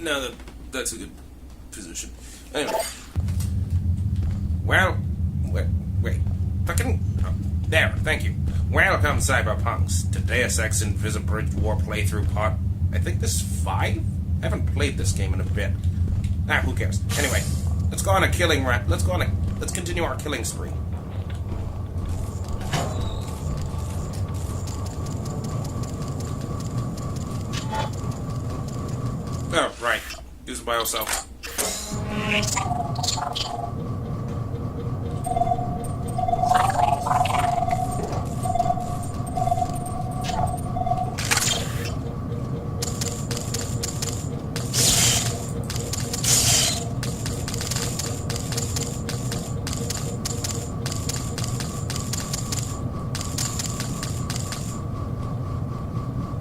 No, that's a good position. Anyway. Well, wait. Fucking... Oh, there, thank you. Welcome, cyberpunks, to Deus Ex Invisibridge War playthrough part... I think this is 5? I haven't played this game in a bit. Who cares? Anyway, let's go on a killing run. Let's continue our killing spree. Oh, right. Use it by yourself.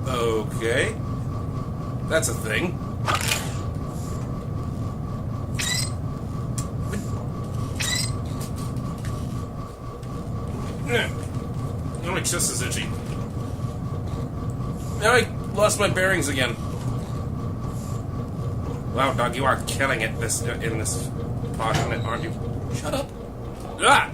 Okay. That's a thing. No, my chest is itchy. Now I lost my bearings again. Wow, dog, you are killing it in this pod, aren't you? Shut up. Ah!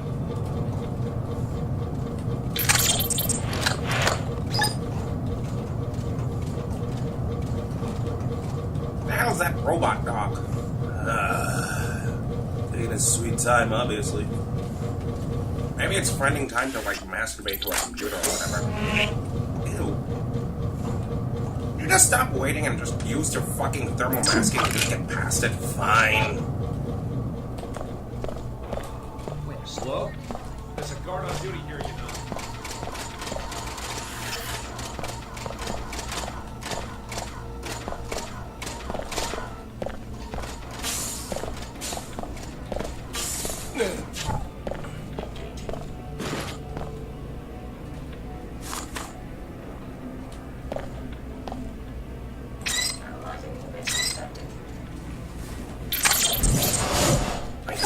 The hell's that robot dog? Taking a sweet time, obviously. Maybe it's finding time to, like, masturbate to a computer or whatever. Ew. You just stop waiting and just use your fucking thermal masking and just get past it. Fine. Wait, slow? There's a guard on duty here, you know.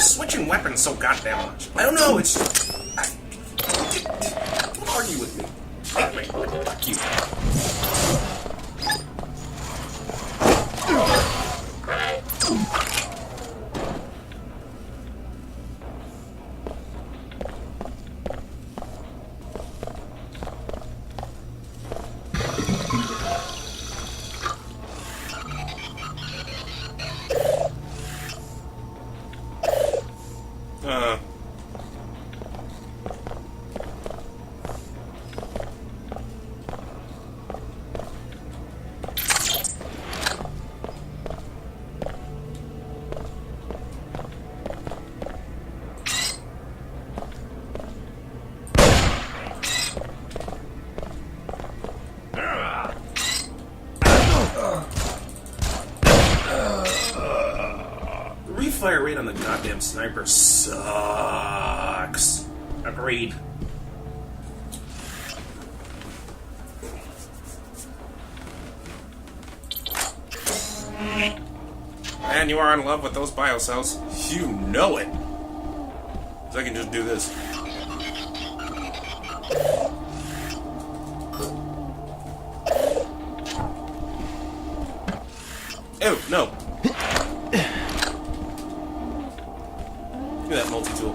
Switching weapons so goddamn much. I don't know, it's just... Don't argue with me. Anyway, fuck you. Fire rate on the goddamn sniper sucks. Agreed. Man, you are in love with those biocells. You know it. So I can just do this. Oh, no. Look at that multi-tool.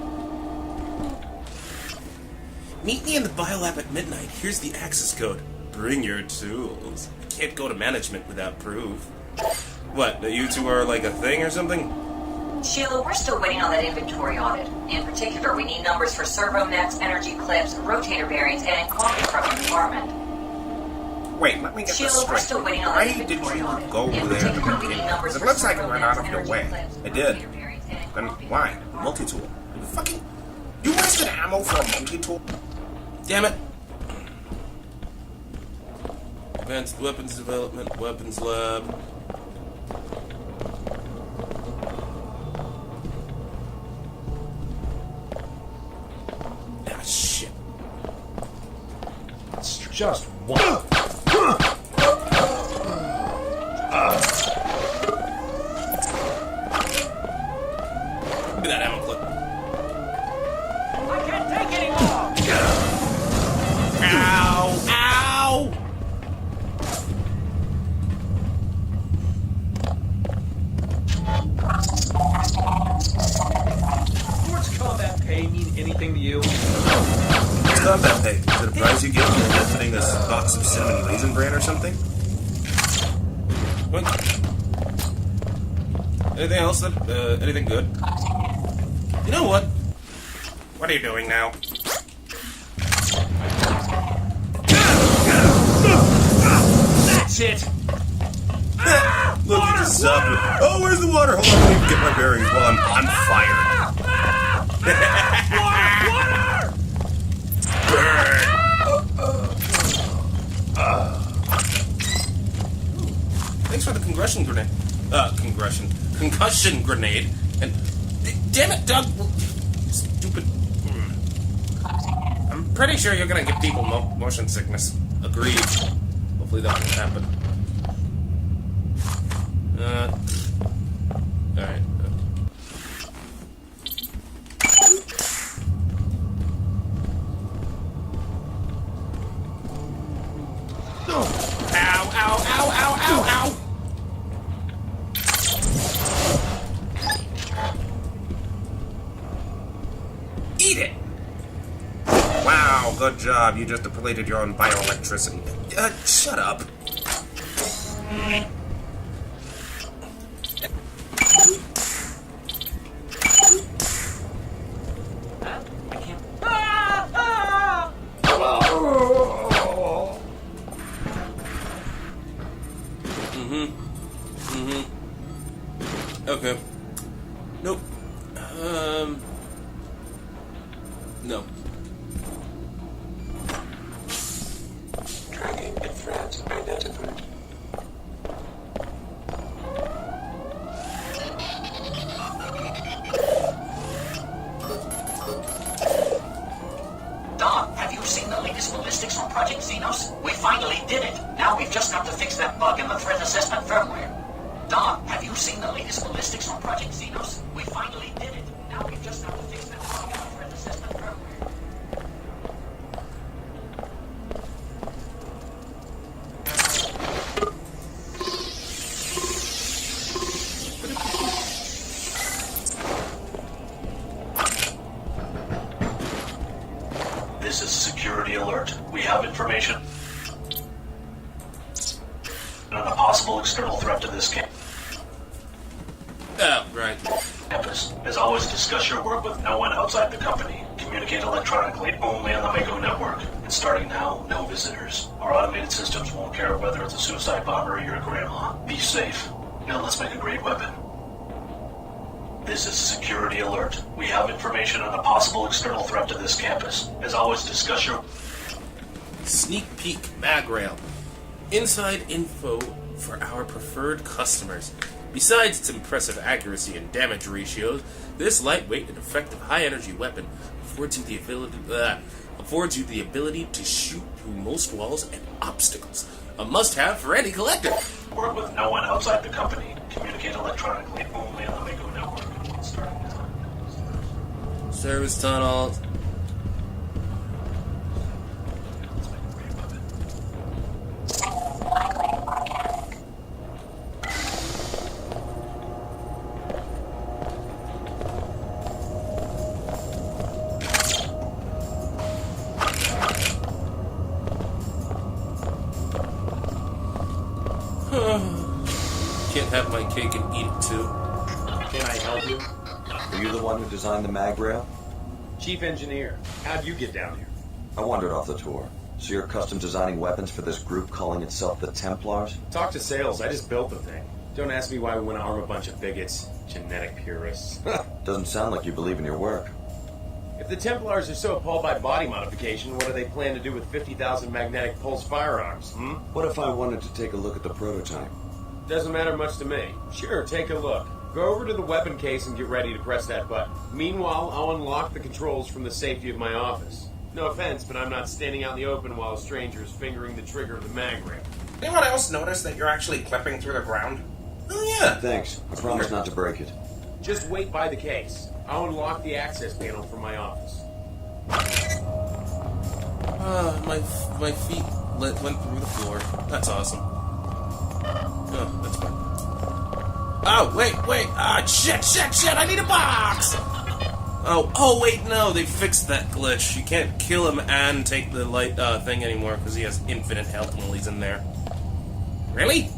Meet me in the biolab at midnight. Here's the access code. Bring your tools. Can't go to management without proof. What, that you two are like a thing or something? Sheila, we're still waiting on that inventory audit. In particular, we need numbers for servo nets, energy clips, rotator bearings, and coffee from the department. Wait, let me get this straight. We're still waiting on Why that inventory did you audit. go over there? It looks like it went out of your way. It did. Then why? Multi-tool. Fucking... You wasted ammo for a multi-tool? Damn it. Advanced Weapons Development, Weapons Lab. Ah, shit. It's just one. Look at that ammo clip. I can't take anymore! Ow! Ow! advice you give me on opening this box of cinnamon raisin bran or something? What? Anything else that, anything good? You know what? What are you doing now? That's it! Look, you just stopped me. Oh, where's the water? Hold on, let me get my bearings while I'm on fire. Thanks for the concussion grenade. Concussion grenade. And damn it, Doug! Stupid. I'm pretty sure you're gonna give people motion sickness. Agreed. Hopefully that won't happen. Alright. Ow, ow, ow, ow, ow, ow! Eat it! Wow, good job. You just depleted your own bioelectricity. Shut up. Okay. Nope. No. Tracking infrared identified. Don, have you seen the latest ballistics on Project Xenos? We finally did it. Now we've just got to fix that bug in the threat assessment firmware. Don, have you seen the latest ballistics on Project Xenos? We finally did it. Now we've just got to fix that bug in the threat assessment firmware. This is security alert. We have information on a possible external threat to this Oh, right. campus. As always, discuss your work with no one outside the company. Communicate electronically only on the Mako network. And starting now, no visitors. Our automated systems won't care whether it's a suicide bomber or your grandma. Be safe. Now let's make a great weapon. This is security alert. We have information on a possible external threat to this campus. As always, discuss your... Sneak peek mag rail. Inside info for our preferred customers. Besides its impressive accuracy and damage ratios, this lightweight and effective high-energy weapon affords you the ability to shoot through most walls and obstacles. A must-have for any collector. Work with no one outside the company. Communicate electronically only on the Mako network. Starting now. Service tunnel. Let's make a great weapon. Can't have my cake and eat it too. Can I help you? Are you the one who designed the mag rail? Chief engineer, how'd you get down here? I wandered off the tour. So you're custom designing weapons for this group calling itself the Templars? Talk to sales, I just built the thing. Don't ask me why we want to arm a bunch of bigots, genetic purists. Doesn't sound like you believe in your work. If the Templars are so appalled by body modification, what do they plan to do with 50,000 magnetic pulse firearms, What if I wanted to take a look at the prototype? Doesn't matter much to me. Sure, take a look. Go over to the weapon case and get ready to press that button. Meanwhile, I'll unlock the controls from the safety of my office. No offense, but I'm not standing out in the open while a stranger is fingering the trigger of the mag rail. Anyone else notice that you're actually clipping through the ground? Oh yeah. Thanks. I promise not to break it. Just wait by the case. I'll unlock the access panel from my office. My feet went through the floor. That's awesome. Oh, that's fine. Oh, wait. Ah, shit, I need a box! Oh, wait, no, they fixed that glitch. You can't kill him and take the light thing anymore because he has infinite health while he's in there. Really?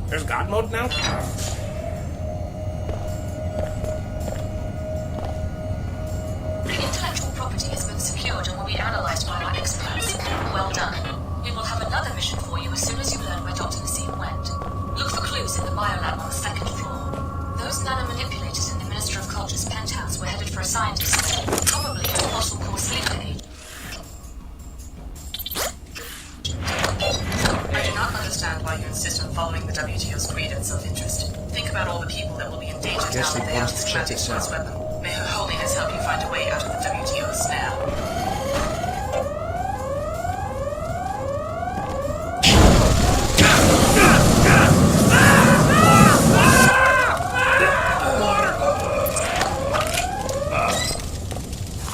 There's God mode now? The intellectual property has been secured and will be analyzed by our experts. Well done. We will have another mission for you as soon as you learn where Dr. Nassim went. Look for clues in the biolab on the second floor. Those nanomanipulators in the Minister of Culture's penthouse were headed for a scientist there, probably a fossil core sleeper agent. I do not understand why you insist on following the WTO's greed and self-interest. Think about all the people that will be endangered now that they have this tragic force weapon. May Her Holiness help you find a way out of the WTO's snare.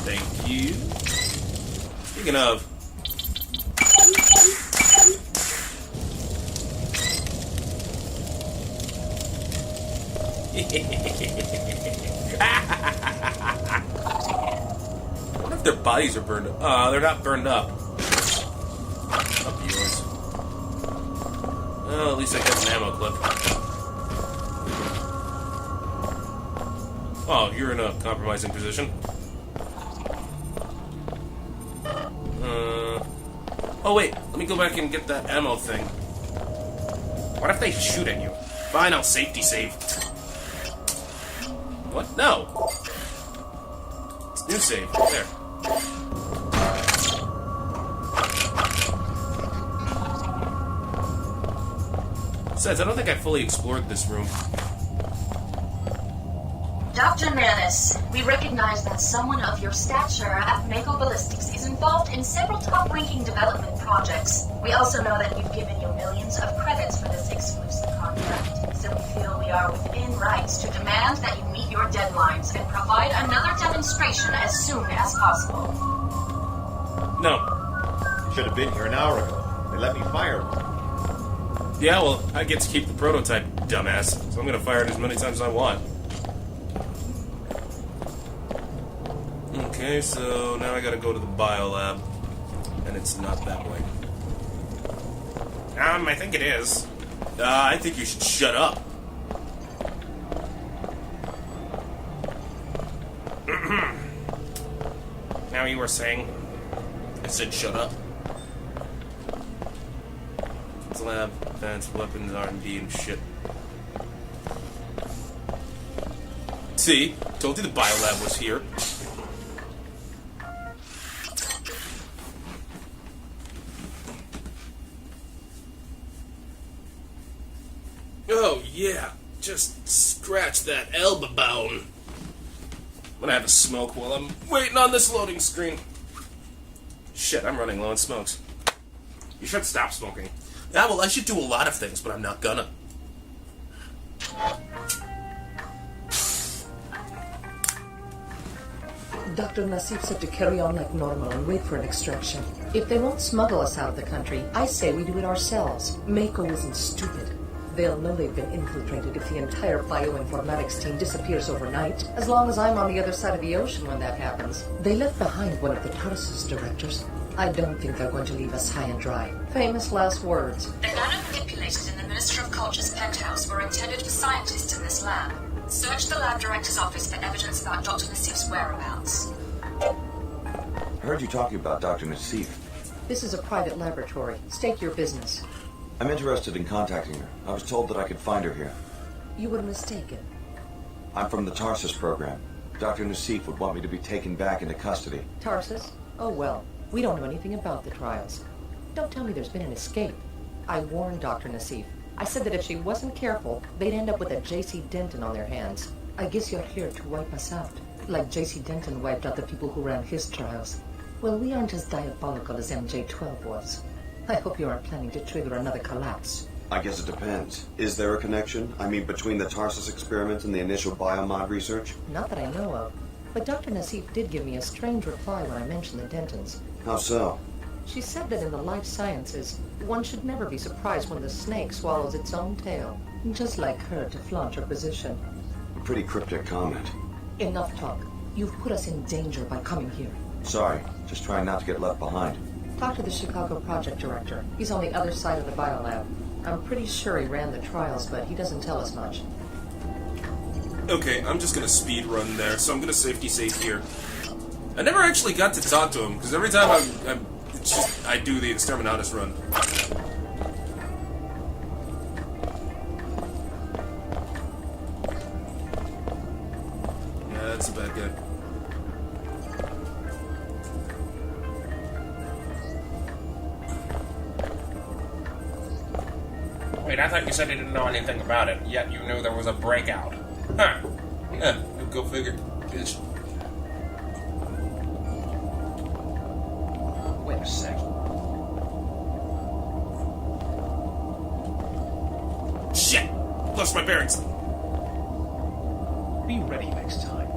Thank you. Speaking of... What if their bodies are burned up? They're not burned up. Up yours. Oh, at least I got an ammo clip. Oh, you're in a compromising position. Oh wait, let me go back and get that ammo thing. What if they shoot at you? Fine, I'll safety save. What? No. It's new save. There. Besides, I don't think I fully explored this room. Dr. Manis, we recognize that someone of your stature at Mako Ballistics is involved in several top-ranking development projects. We also know that you've given you millions of credits for this exclusive contract, so we feel we are within rights to demand that you meet your deadlines and provide another demonstration as soon as possible. No. You should have been here an hour ago. They let me fire one. Yeah, well, I get to keep the prototype, dumbass. So I'm gonna fire it as many times as I want. Okay, so now I gotta go to the biolab. And it's not that way. I think it is. I think you should shut up. Now you were saying... I said shut up. It's lab, advanced weapons, R&D, and shit. See? Told you the biolab was here. Oh, yeah. Just scratch that elbow bone. I'm gonna have a smoke while I'm waiting on this loading screen. Shit, I'm running low on smokes. You should stop smoking. Yeah, well, I should do a lot of things, but I'm not gonna. Dr. Nassif said to carry on like normal and wait for an extraction. If they won't smuggle us out of the country, I say we do it ourselves. Mako isn't stupid. They'll know they've been infiltrated if the entire bioinformatics team disappears overnight, as long as I'm on the other side of the ocean when that happens. They left behind one of the Tarsus directors. I don't think they're going to leave us high and dry. Famous last words. The nanomanipulators in the Minister of Culture's penthouse were intended for scientists in this lab. Search the lab director's office for evidence about Dr. Nassif's whereabouts. I heard you talking about Dr. Nassif. This is a private laboratory. State your business. I'm interested in contacting her. I was told that I could find her here. You were mistaken. I'm from the Tarsus program. Dr. Nassif would want me to be taken back into custody. Tarsus? Oh well, we don't know anything about the trials. Don't tell me there's been an escape. I warned Dr. Nassif. I said that if she wasn't careful, they'd end up with a J.C. Denton on their hands. I guess you're here to wipe us out, like J.C. Denton wiped out the people who ran his trials. Well, we aren't as diabolical as MJ-12 was. I hope you aren't planning to trigger another collapse. I guess it depends. Is there a connection? I mean, between the Tarsus experiment and the initial biomod research? Not that I know of. But Dr. Nassif did give me a strange reply when I mentioned the Dentons. How so? She said that in the life sciences, one should never be surprised when the snake swallows its own tail. Just like her to flaunt her position. Pretty cryptic comment. Enough talk. You've put us in danger by coming here. Sorry, just trying not to get left behind. Talk to the Chicago project director. He's on the other side of the biolab. I'm pretty sure he ran the trials, but he doesn't tell us much. Okay, I'm just gonna speed run there, so I'm gonna safety save here. I never actually got to talk to him, because every time I do the Exterminatus run. Yeah, that's a bad guy. Wait, I thought you said you didn't know anything about it, yet you knew there was a breakout. Huh. Yeah, go figure, bitch. Wait a sec. Shit! Lost my bearings. Be ready next time.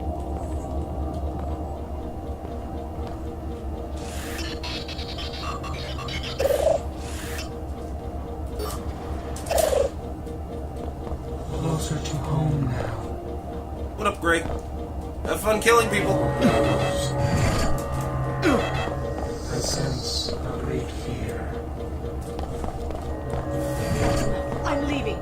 Closer to home now. What up, Gray? Have fun killing people. I sense a great fear. I'm leaving.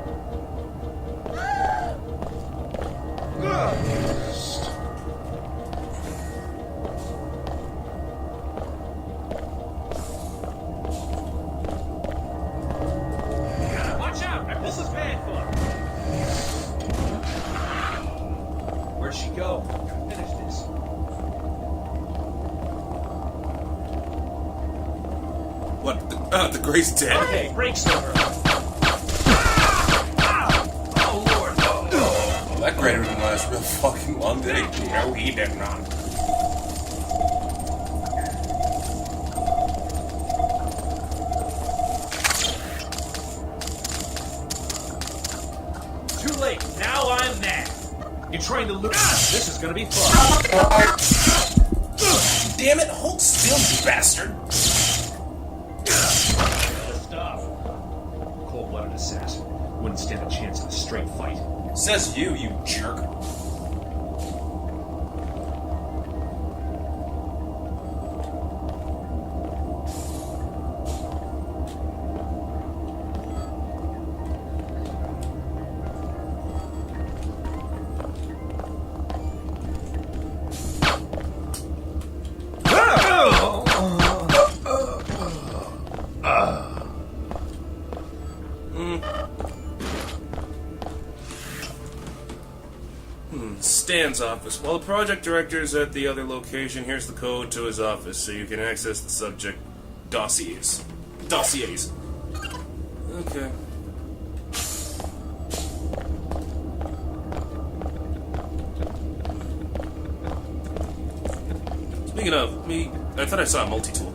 Watch out! This is bad fun. Where'd she go? Finish this. What? The Gray's dead? Okay, brakes over. Oh, Lord. Well, that Gray didn't last real fucking long, did he? No, he did not. Too late. Now I'm mad. You're trying to look. This is gonna be fun. Damn it, hold still, you bastard! Stop. Cold-blooded assassin. Wouldn't stand a chance in a straight fight. Says you, you jerk. Stan's office. While the project director is at the other location, here's the code to his office so you can access the subject dossiers. Okay. Speaking of, I thought I saw a multi-tool.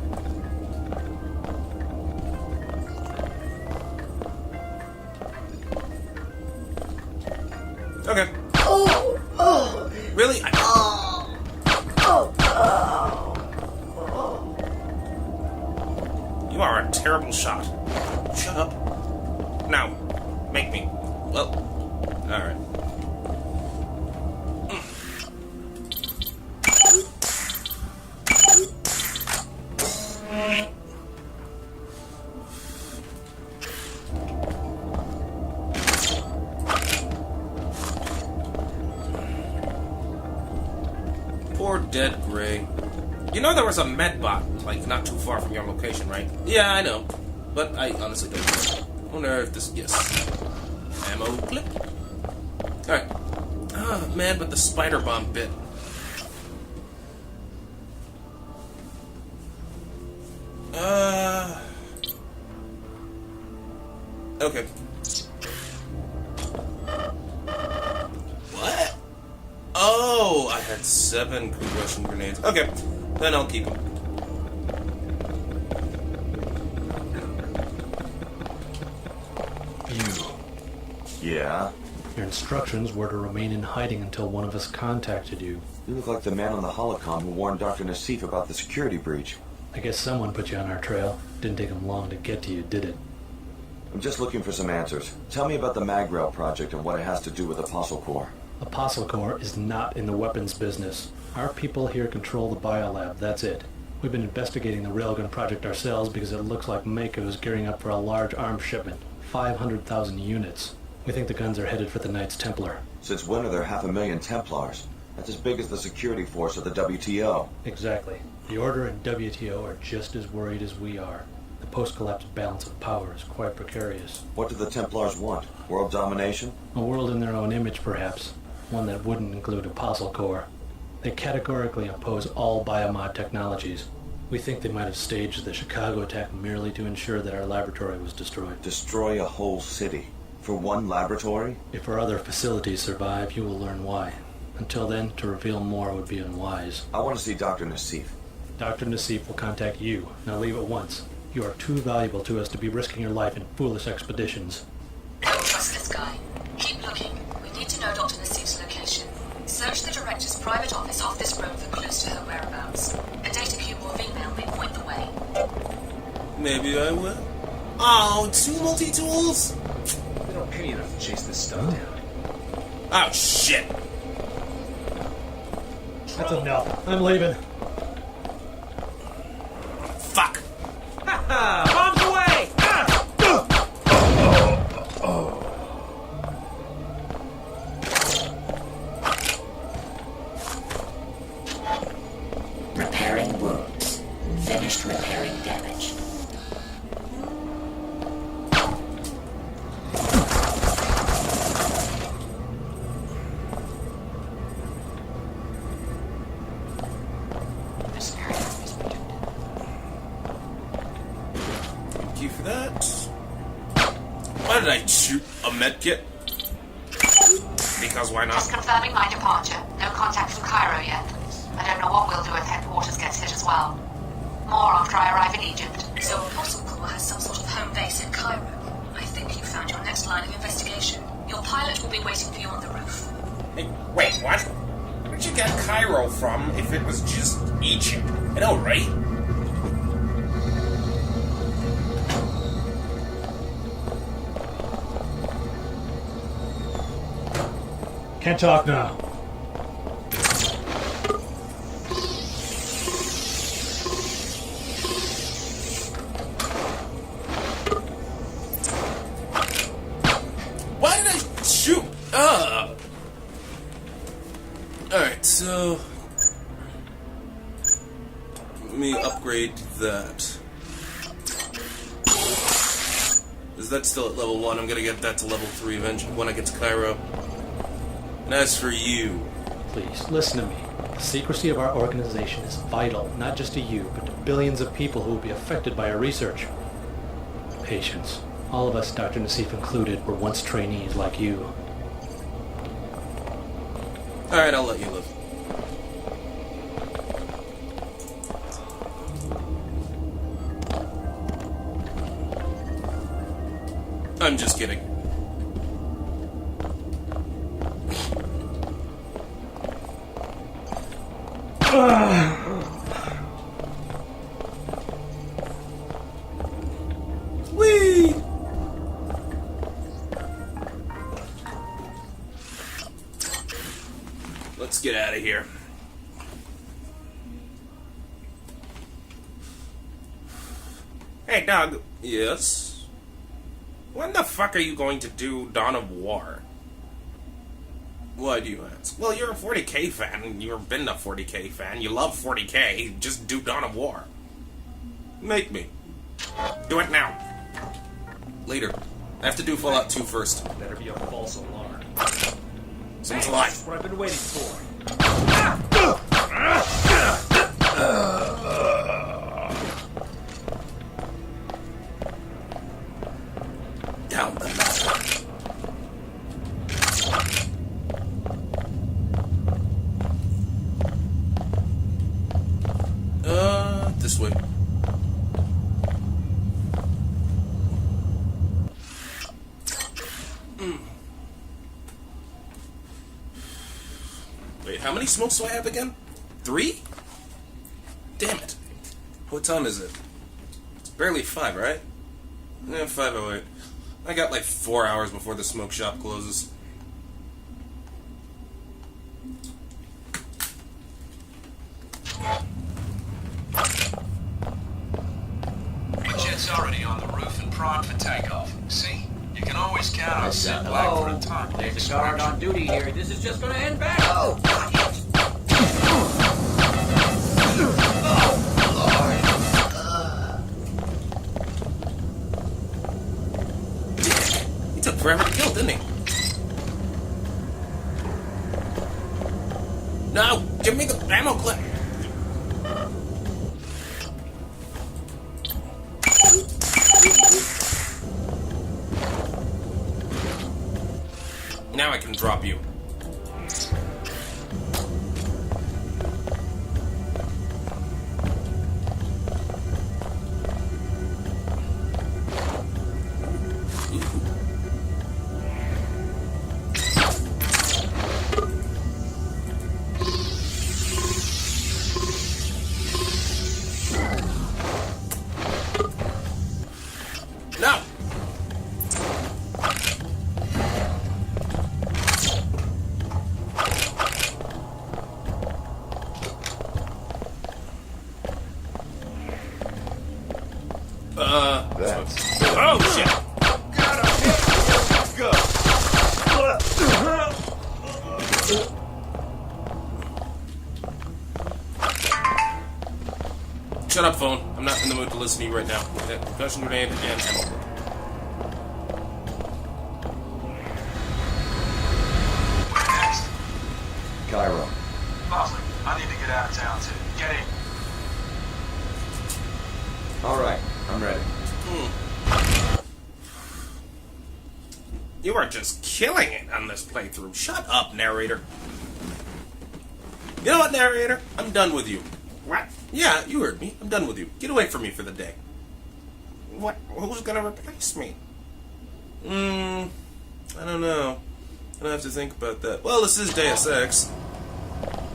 Okay. Really? You are a terrible shot. Shut up. Now, make me. Well, alright. Poor dead Gray. You know there was a medbot, like, not too far from your location, right? Yeah, I know. But I honestly don't know. I wonder if this... Yes. Ammo clip. Alright. Ah, man, but the spider bomb bit. Okay. What? Oh, I had 7 concussion grenades. Okay, then I'll keep them. Yeah? Your instructions were to remain in hiding until one of us contacted you. You look like the man on the holocom who warned Dr. Nassif about the security breach. I guess someone put you on our trail. Didn't take them long to get to you, did it? I'm just looking for some answers. Tell me about the Magrail project and what it has to do with Apostle Corps. Apostle Corps is not in the weapons business. Our people here control the biolab, that's it. We've been investigating the railgun project ourselves because it looks like Mako is gearing up for a large arms shipment. 500,000 units. We think the guns are headed for the Knights Templar. Since when are there 500,000 Templars? That's as big as the security force of the WTO. Exactly. The Order and WTO are just as worried as we are. The post-collapse balance of power is quite precarious. What do the Templars want? World domination? A world in their own image, perhaps. One that wouldn't include Apostle Corps. They categorically oppose all biomod technologies. We think they might have staged the Chicago attack merely to ensure that our laboratory was destroyed. Destroy a whole city? For one laboratory? If our other facilities survive, you will learn why. Until then, to reveal more would be unwise. I want to see Dr. Nassif. Dr. Nassif will contact you. Now leave at once. You are too valuable to us to be risking your life in foolish expeditions. Don't trust this guy. Keep looking. We need to know Dr. Nassif's location. Search the director's private office off this road for clues to her whereabouts. A data cube or V-mail may point the way. Maybe I will. Oh, 2 multi-tools? They don't pay enough to chase this stuff down. Oh, shit. That's a no. I'm leaving. Fuck. Bombs away! Repairing wounds. Finished repairing damage. This area is protected. Thank you for that. Why did I shoot a medkit? Because why not? Just confirming my departure. No contact from Cairo yet. I don't know what we'll do if headquarters gets hit as well. More after I arrive in Egypt. So Apostle Corps has some sort of home base in Cairo. I think you found your next line of investigation. Your pilot will be waiting for you on the roof. Hey, wait, what? Where'd you get Cairo from if it was just Egypt? I know, right? Can't talk now. Why did I shoot? Alright, so... let me upgrade that. Is that still at level 1? I'm gonna get that to level 3 eventually when I get to Cairo. And as for you... Please, listen to me. The secrecy of our organization is vital, not just to you, but to billions of people who will be affected by our research. Patience. All of us, Dr. Nassif included, were once trainees like you. Alright, I'll let you live. I'm just kidding. Whee! Let's get out of here. Hey, Doug. Yes? When the fuck are you going to do Dawn of War? Why do you ask? Well, you're a 40k fan, and you've been a 40k fan. You love 40k. Just do Dawn of War. Make me. Do it now. Later. I have to do Fallout 2 first. Better be a false alarm. Someone's alive. That's what I've been waiting for. Down the ladder. This way. Wait, how many smokes do I have again? 3? Damn it. What time is it? It's barely 5, right? Yeah, 5:08. I got like 4 hours before the smoke shop closes. The jet's already on the roof and primed for takeoff. See? You can always count on Sid Black for a time. There's a guard on duty here. This is just gonna end bad. Oh, He took forever to kill, didn't he? No! Give me the ammo clip! Now I can drop you. No! Oh, shit! Go! Shut up, phone. I'm not in the mood to listen to you right now. Concussion grenade and ammo. Next. Cairo. Bosley, I need to get out of town too. Get in. Alright, I'm ready. You are just killing it on this playthrough. Shut up, narrator. You know what, narrator? I'm done with you. What? Yeah, you heard me. I'm done with you. Get away from me for the day. What? Who's gonna replace me? I don't know. I don't have to think about that. Well, this is Deus Ex.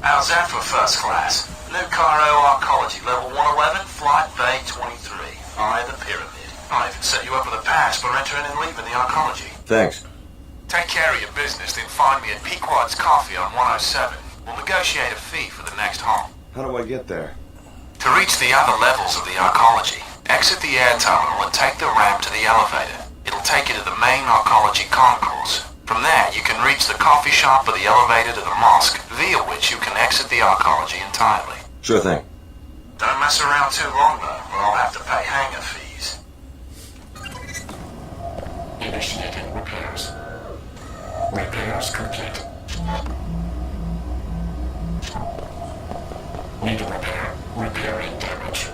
How's that for first class? New Cairo Arcology, level 111, flight bay 23. Eye of the pyramid. I'll even set you up with a pass for entering and leaving the Arcology. Thanks. Take care of your business, then find me at Pequod's Coffee on 107. We'll negotiate a fee for the next hop. How do I get there? To reach the other levels of the Arcology, exit the air terminal and take the ramp to the elevator. It'll take you to the main Arcology concourse. From there, you can reach the coffee shop or the elevator to the mosque, via which you can exit the Arcology entirely. Sure thing. Don't mess around too long, though, or I'll have to pay hangar fees. Initiating repairs. Repairs complete. Need a repair. Repairing damage.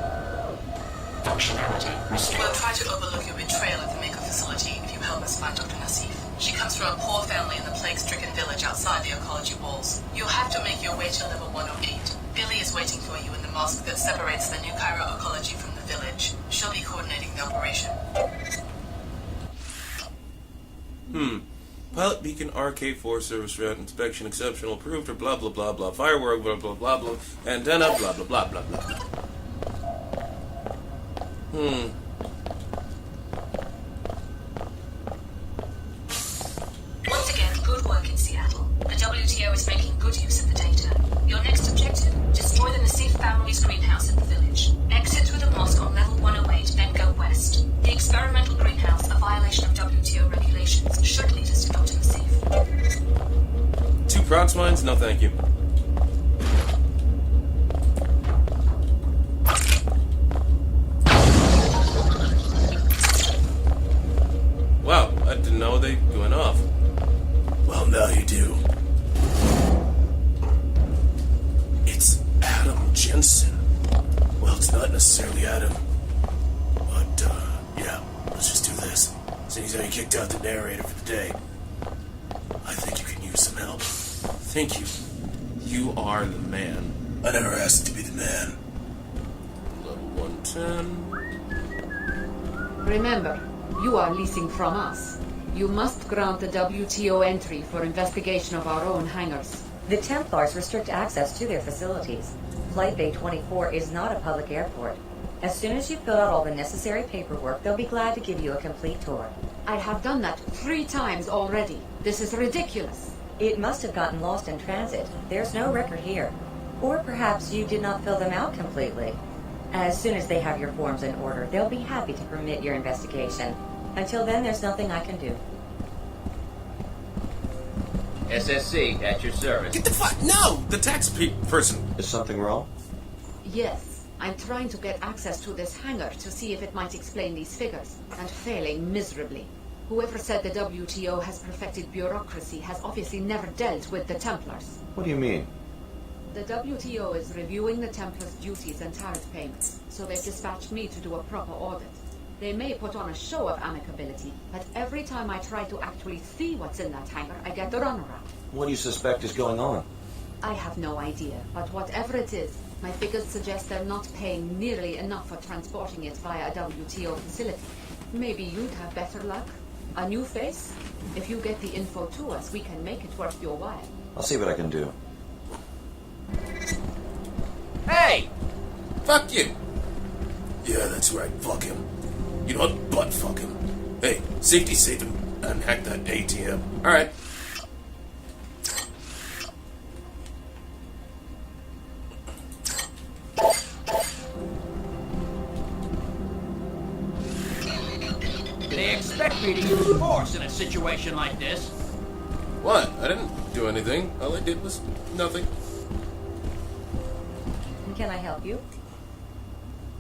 Functionality restored. We'll try to overlook your betrayal at the Mako facility if you help us find Dr. Nassif. She comes from a poor family in the plague-stricken village outside the Arcology walls. You'll have to make your way to level 108. Billy is waiting for you in the mosque that separates the new Cairo Arcology from the village. She'll be coordinating the operation. Pilot beacon RK4 service route inspection exceptional approved or blah blah blah blah firework blah blah blah blah antenna blah blah blah blah blah. Once again, good work in Seattle. The WTO is making good use of the data. Your next objective, destroy the Nassif family's greenhouse at the village. Exit through the mosque on level 108, then go west. The experimental greenhouse, a violation of WTO regulations, should lead us to Dr. Nassif. 2 prox mines? No thank you. Wow, I didn't know they went off. Well, now you do. It's Adam Jensen. Well, it's not necessarily Adam. But, yeah, let's just do this. Seeing how you kicked out the narrator for the day, I think you can use some help. Thank you. You are the man. I never asked to be the man. Level 110. Remember, you are leasing from us. You must grant the WTO entry for investigation of our own hangars. The Templars restrict access to their facilities. Flight Bay 24 is not a public airport. As soon as you fill out all the necessary paperwork, they'll be glad to give you a complete tour. I have done that 3 times already. This is ridiculous. It must have gotten lost in transit. There's no record here. Or perhaps you did not fill them out completely. As soon as they have your forms in order, they'll be happy to permit your investigation. Until then, there's nothing I can do. SSC, at your service. Get the fuck... No! The tax person. Is something wrong? Yes. I'm trying to get access to this hangar to see if it might explain these figures, and failing miserably. Whoever said the WTO has perfected bureaucracy has obviously never dealt with the Templars. What do you mean? The WTO is reviewing the Templars' duties and tariff payments, so they've dispatched me to do a proper audit. They may put on a show of amicability, but every time I try to actually see what's in that hangar, I get the runaround. What do you suspect is going on? I have no idea, but whatever it is, my figures suggest they're not paying nearly enough for transporting it via a WTO facility. Maybe you'd have better luck? A new face? If you get the info to us, we can make it worth your while. I'll see what I can do. Hey! Fuck you! Yeah, that's right, fuck him. You know what? Butt fuck him. Hey, safety save him and hack that ATM. Alright. They expect me to use force in a situation like this. What? I didn't do anything. All I did was nothing. Can I help you?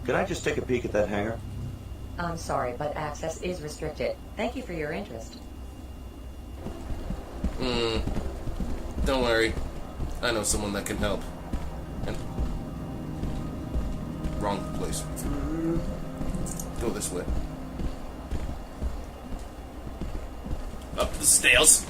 Could I just take a peek at that hangar? I'm sorry, but access is restricted. Thank you for your interest. Don't worry. I know someone that can help. And... Wrong place. Go this way. Up the stairs.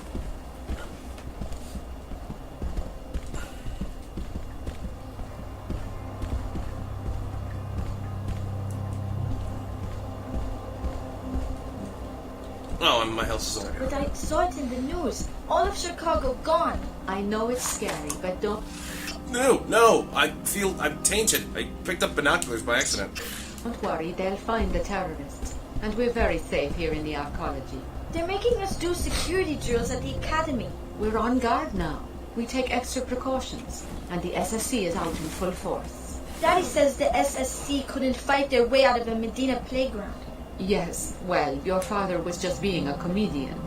Oh, and my house is over here. But I saw it in the news. All of Chicago gone. I know it's scary, but don't... No, I'm tainted. I picked up binoculars by accident. Don't worry, they'll find the terrorists. And we're very safe here in the arcology. They're making us do security drills at the academy. We're on guard now. We take extra precautions. And the SSC is out in full force. Daddy says the SSC couldn't fight their way out of a Medina playground. Yes, well, your father was just being a comedian.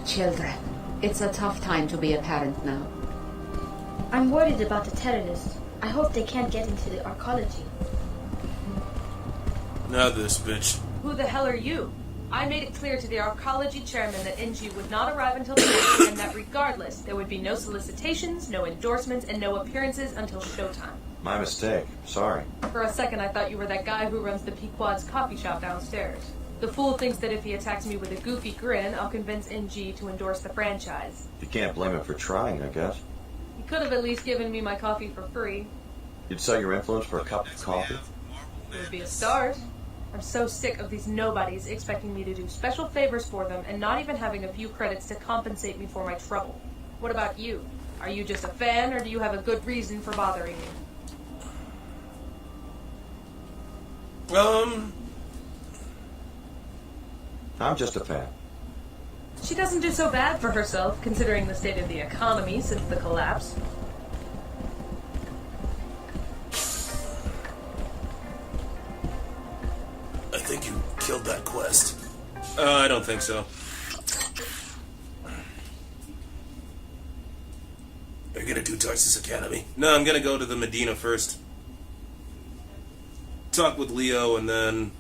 Children, it's a tough time to be a parent now. I'm worried about the terrorists. I hope they can't get into the arcology. Now this bitch. Who the hell are you? I made it clear to the arcology chairman that NG would not arrive until tonight, and that regardless, there would be no solicitations, no endorsements, and no appearances until showtime. My mistake. Sorry. For a second, I thought you were that guy who runs the Pequod's coffee shop downstairs. The fool thinks that if he attacks me with a goofy grin, I'll convince NG to endorse the franchise. You can't blame him for trying, I guess. He could have at least given me my coffee for free. You'd sell your influence for a cup of coffee? It would be a start. I'm so sick of these nobodies expecting me to do special favors for them and not even having a few credits to compensate me for my trouble. What about you? Are you just a fan, or do you have a good reason for bothering me? I'm just a fan. She doesn't do so bad for herself, considering the state of the economy since the collapse. I think you killed that quest. I don't think so. Are you gonna do Tarsus Academy? No, I'm gonna go to the Medina first. Talk with Leo, and then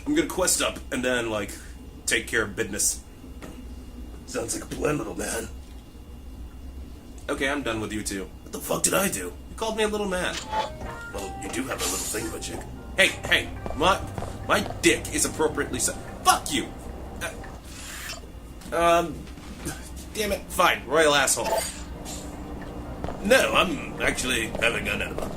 I'm gonna quest up, and then, like, take care of business. Sounds like a plan, little man. Okay, I'm done with you two. What the fuck did I do? You called me a little man. Well, you do have a little thingamajig. Hey, my dick is appropriately set. Fuck you! Damn it. Fine, royal asshole. No, I'm actually having an enema.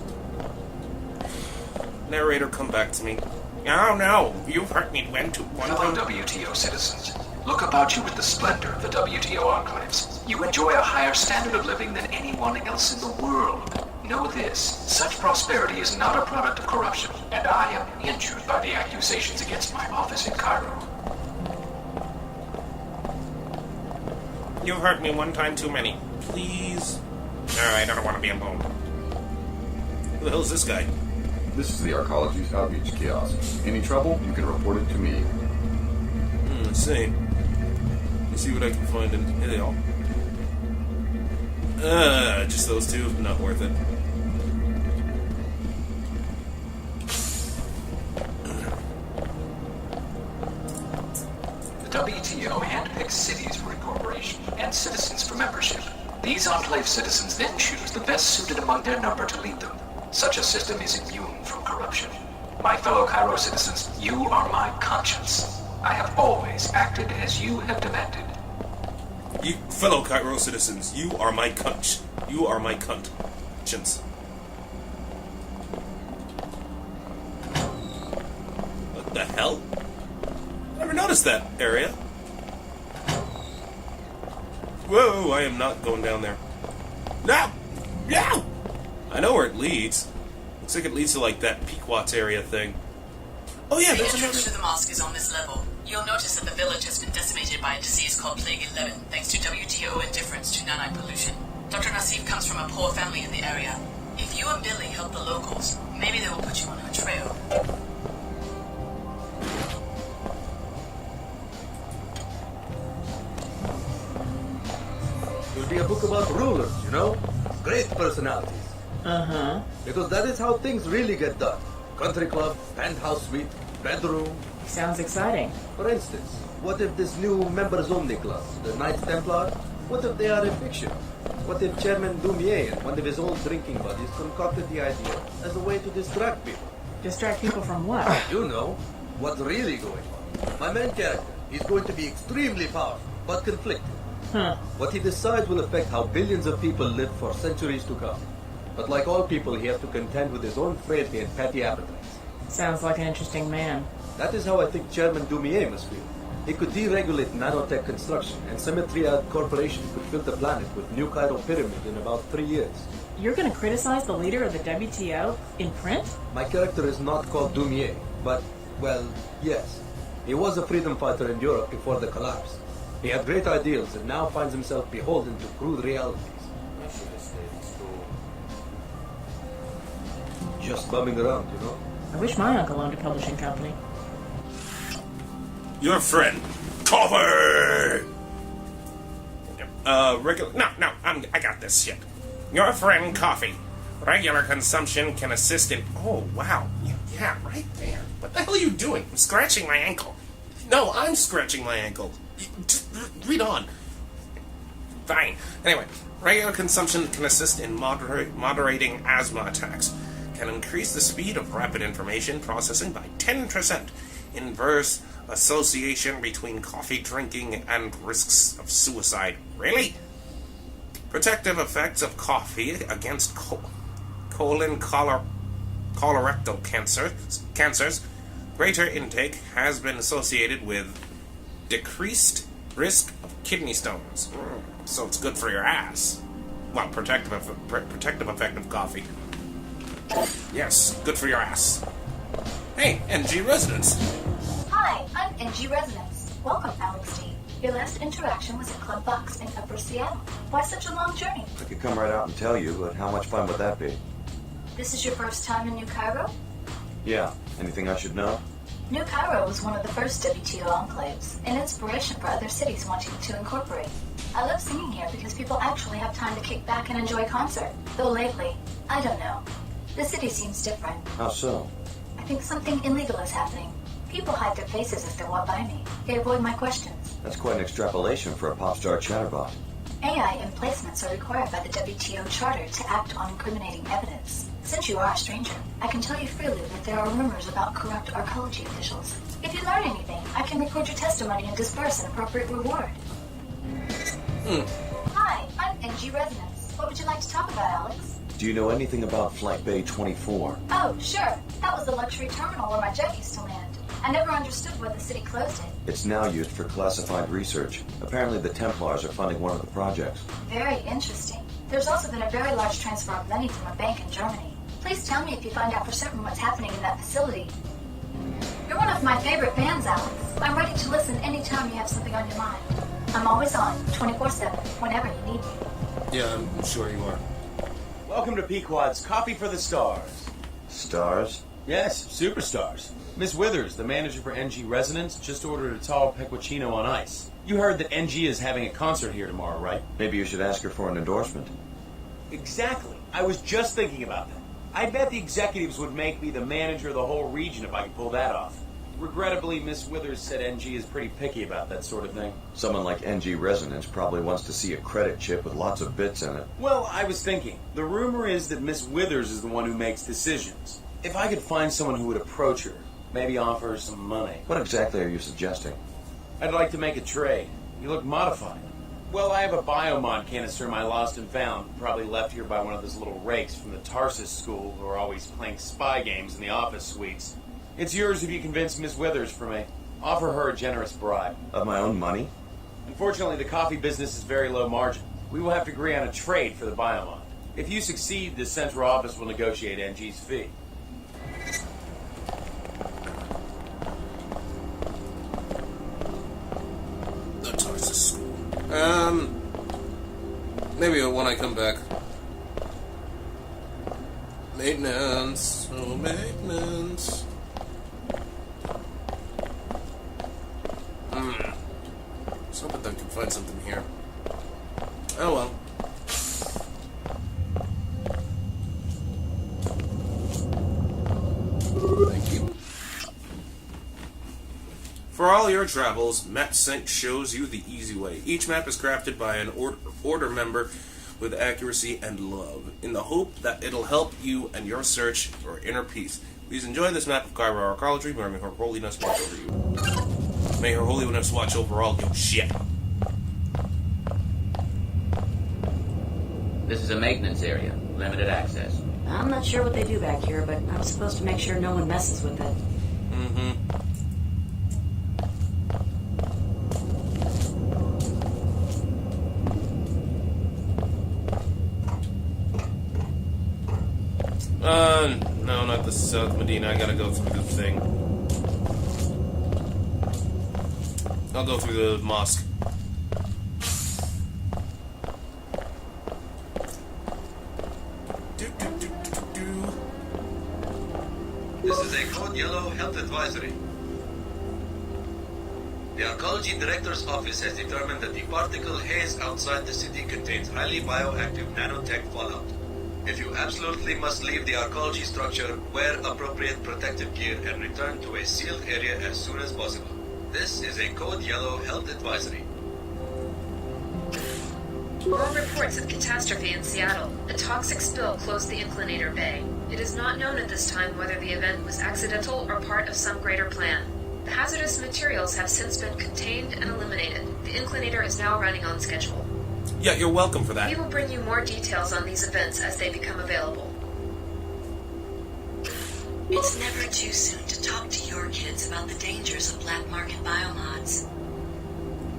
Narrator, come back to me. Oh no, you've hurt me one Fellow WTO citizens, look about you with the splendor of the WTO enclaves. You enjoy a higher standard of living than anyone else in the world. Know this, such prosperity is not a product of corruption, and I am injured by the accusations against my office in Cairo. You've hurt me one time too many. Please? Alright, I don't want to be alone. Who the hell is this guy? This is the Arcology's outreach kiosk. Any trouble, you can report it to me. Let's see. Let's see what I can find in here. Just those two? Not worth it. The WTO handpicks cities for incorporation and citizens for membership. These enclave citizens then choose the best suited among their number to lead them. Such a system is immune from corruption. My fellow Cairo citizens, you are my conscience. I have always acted as you have demanded. You fellow Cairo citizens, you are my cunt. You are my conscience. What the hell? I never noticed that area. Whoa, I am not going down there. No! No! I know where it leads. Looks like it leads to, like, that Pequot's area thing. Oh yeah, The there's entrance another... to the mosque is on this level. You'll notice that the village has been decimated by a disease called Plague 11, thanks to WTO indifference to nanite pollution. Dr. Nassif comes from a poor family in the area. If you and Billy help the locals, maybe they will put you on her trail. It will be a book about rulers, you know? Great personalities. Uh-huh. Because that is how things really get done. Country club, penthouse suite, bedroom. Sounds exciting. For instance, what if this new members-only club, the Knights Templar, what if they are a fiction? What if Chairman Dumier and one of his old drinking buddies concocted the idea as a way to distract people? Distract people from what? You know, what's really going on. My main character, he's going to be extremely powerful, but conflicted. Huh. What he decides will affect how billions of people live for centuries to come. But like all people, he has to contend with his own frailty and petty appetites. Sounds like an interesting man. That is how I think Chairman Dumier must feel. He could deregulate nanotech construction, and Symmetria Corporation could fill the planet with New Cairo Pyramid in about 3 years. You're gonna criticize the leader of the WTO in print? My character is not called Dumier, but, well, yes. He was a freedom fighter in Europe before the collapse. He had great ideals and now finds himself beholden to crude realities. I should have stayed in school. Just bumming around, you know? I wish my uncle owned a publishing company. Your friend, Cover! Regular... No, I got this shit. Your friend, Coffee. Regular consumption can assist in... Oh, wow. Yeah, right there. What the hell are you doing? I'm scratching my ankle. No, I'm scratching my ankle. Just read on. Fine. Anyway, regular consumption can assist in moderating asthma attacks. Can increase the speed of rapid information processing by 10%. Inverse association between coffee drinking and risks of suicide. Really? Protective effects of coffee against colon colorectal cancers. Greater intake has been associated with decreased risk of kidney stones. So it's good for your ass. Well, protective effect of coffee. Yes, good for your ass. Hey, NG residents. Hi, I'm NG Residence. Welcome, Alex D. Your last interaction was at Club Box in Upper Seattle. Why such a long journey? I could come right out and tell you, but how much fun would that be? This is your first time in New Cairo? Yeah. Anything I should know? New Cairo was one of the first WTO enclaves, an inspiration for other cities wanting to incorporate. I love singing here because people actually have time to kick back and enjoy concert. Though lately, I don't know. The city seems different. How so? I think something illegal is happening. People hide their faces as they walk by me. They avoid my questions. That's quite an extrapolation for a pop star chatterbot. AI emplacements are required by the WTO Charter to act on incriminating evidence. Since you are a stranger, I can tell you freely that there are rumors about corrupt arcology officials. If you learn anything, I can record your testimony and disperse an appropriate reward. Hi, I'm NG Residence. What would you like to talk about, Alex? Do you know anything about Flight Bay 24? Oh, sure. That was the luxury terminal where my jet used to land. I never understood why the city closed it. It's now used for classified research. Apparently the Templars are funding one of the projects. Very interesting. There's also been a very large transfer of money from a bank in Germany. Please tell me if you find out for certain what's happening in that facility. You're one of my favorite bands, Alex. I'm ready to listen anytime you have something on your mind. I'm always on, 24/7, whenever you need me. Yeah, I'm sure you are. Welcome to Pequod's Coffee for the Stars. Stars? Yes, superstars. Miss Withers, the manager for NG Resonance, just ordered a tall pecorino on ice. You heard that NG is having a concert here tomorrow, right? Maybe you should ask her for an endorsement. Exactly. I was just thinking about that. I bet the executives would make me the manager of the whole region if I could pull that off. Regrettably, Miss Withers said NG is pretty picky about that sort of thing. Someone like NG Resonance probably wants to see a credit chip with lots of bits in it. Well, I was thinking, the rumor is that Miss Withers is the one who makes decisions. If I could find someone who would approach her, maybe offer her some money. What exactly are you suggesting? I'd like to make a trade. You look modified. Well, I have a biomod canister I lost and found, probably left here by one of those little rakes from the Tarsus school who are always playing spy games in the office suites. It's yours if you convince Miss Withers for me. Offer her a generous bribe. Of my own money? Unfortunately, the coffee business is very low margin. We will have to agree on a trade for the biomod. If you succeed, the central office will negotiate NG's fee. The Tarsus school. Maybe when I come back. Maintenance. Oh, maintenance. I was hoping I could find something here. Oh well. Thank you. For all your travels, MapSync shows you the easy way. Each map is crafted by an order member with accuracy and love, in the hope that it'll help you and your search for inner peace. Please enjoy this map of Cairo archaeology. May Her Holiness watch over you. May Her Holiness watch over all your shit. This is a maintenance area. Limited access. I'm not sure what they do back here, but I'm supposed to make sure no one messes with it. No, not the South Medina. I gotta go through the thing. I'll go through the mosque. This is a Code Yellow Health Advisory. The Oncology Director's Office has determined that the particle haze outside the city contains highly bioactive nanotech fallout. If you absolutely must leave the oncology structure, wear appropriate protective gear and return to a sealed area as soon as possible. This is a Code Yellow Health Advisory. All reports of catastrophe in Seattle. A toxic spill closed the Inclinator Bay. It is not known at this time whether the event was accidental or part of some greater plan. The hazardous materials have since been contained and eliminated. The Inclinator is now running on schedule. Yeah, you're welcome for that. We will bring you more details on these events as they become available. It's never too soon to talk to your kids about the dangers of black market biomods.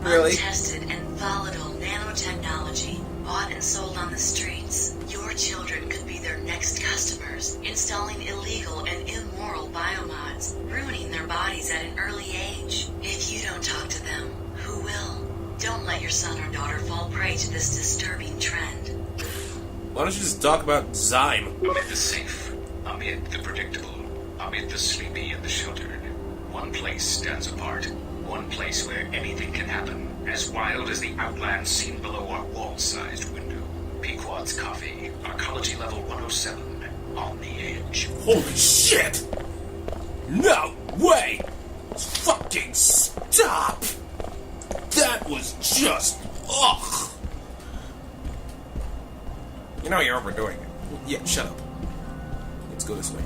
Really? Untested and volatile nanotechnology bought and sold on the streets. Your children could be their next customers, installing illegal and immoral biomods, ruining their bodies at an early age. If you don't talk to them, who will? Don't let your son or daughter fall prey to this disturbing trend. Why don't you just talk about Zyme? Amid the safe, amid the predictable, amid the sleepy and the sheltered, one place stands apart. One place where anything can happen, as wild as the outland seen below our wall-sized window. Pequod's Coffee, Arcology Level 107, on the edge. Holy shit! No way! Fucking stop! That was just... ugh! You know you're overdoing it. Yeah, shut up. Let's go this way.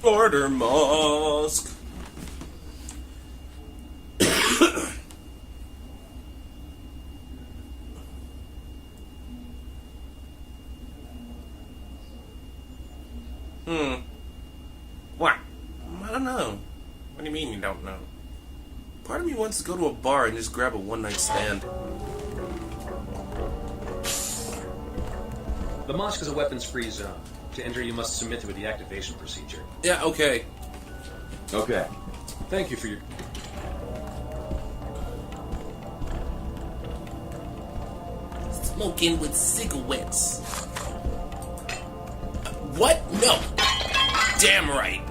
Order mosque. What? I don't know. What do you mean you don't know? Part of me wants to go to a bar and just grab a one-night stand. The mosque is a weapons-free zone. To enter, you must submit to a deactivation procedure. Yeah, okay. Okay. Thank you for your... Smoking with cigarettes. What? No. Damn right.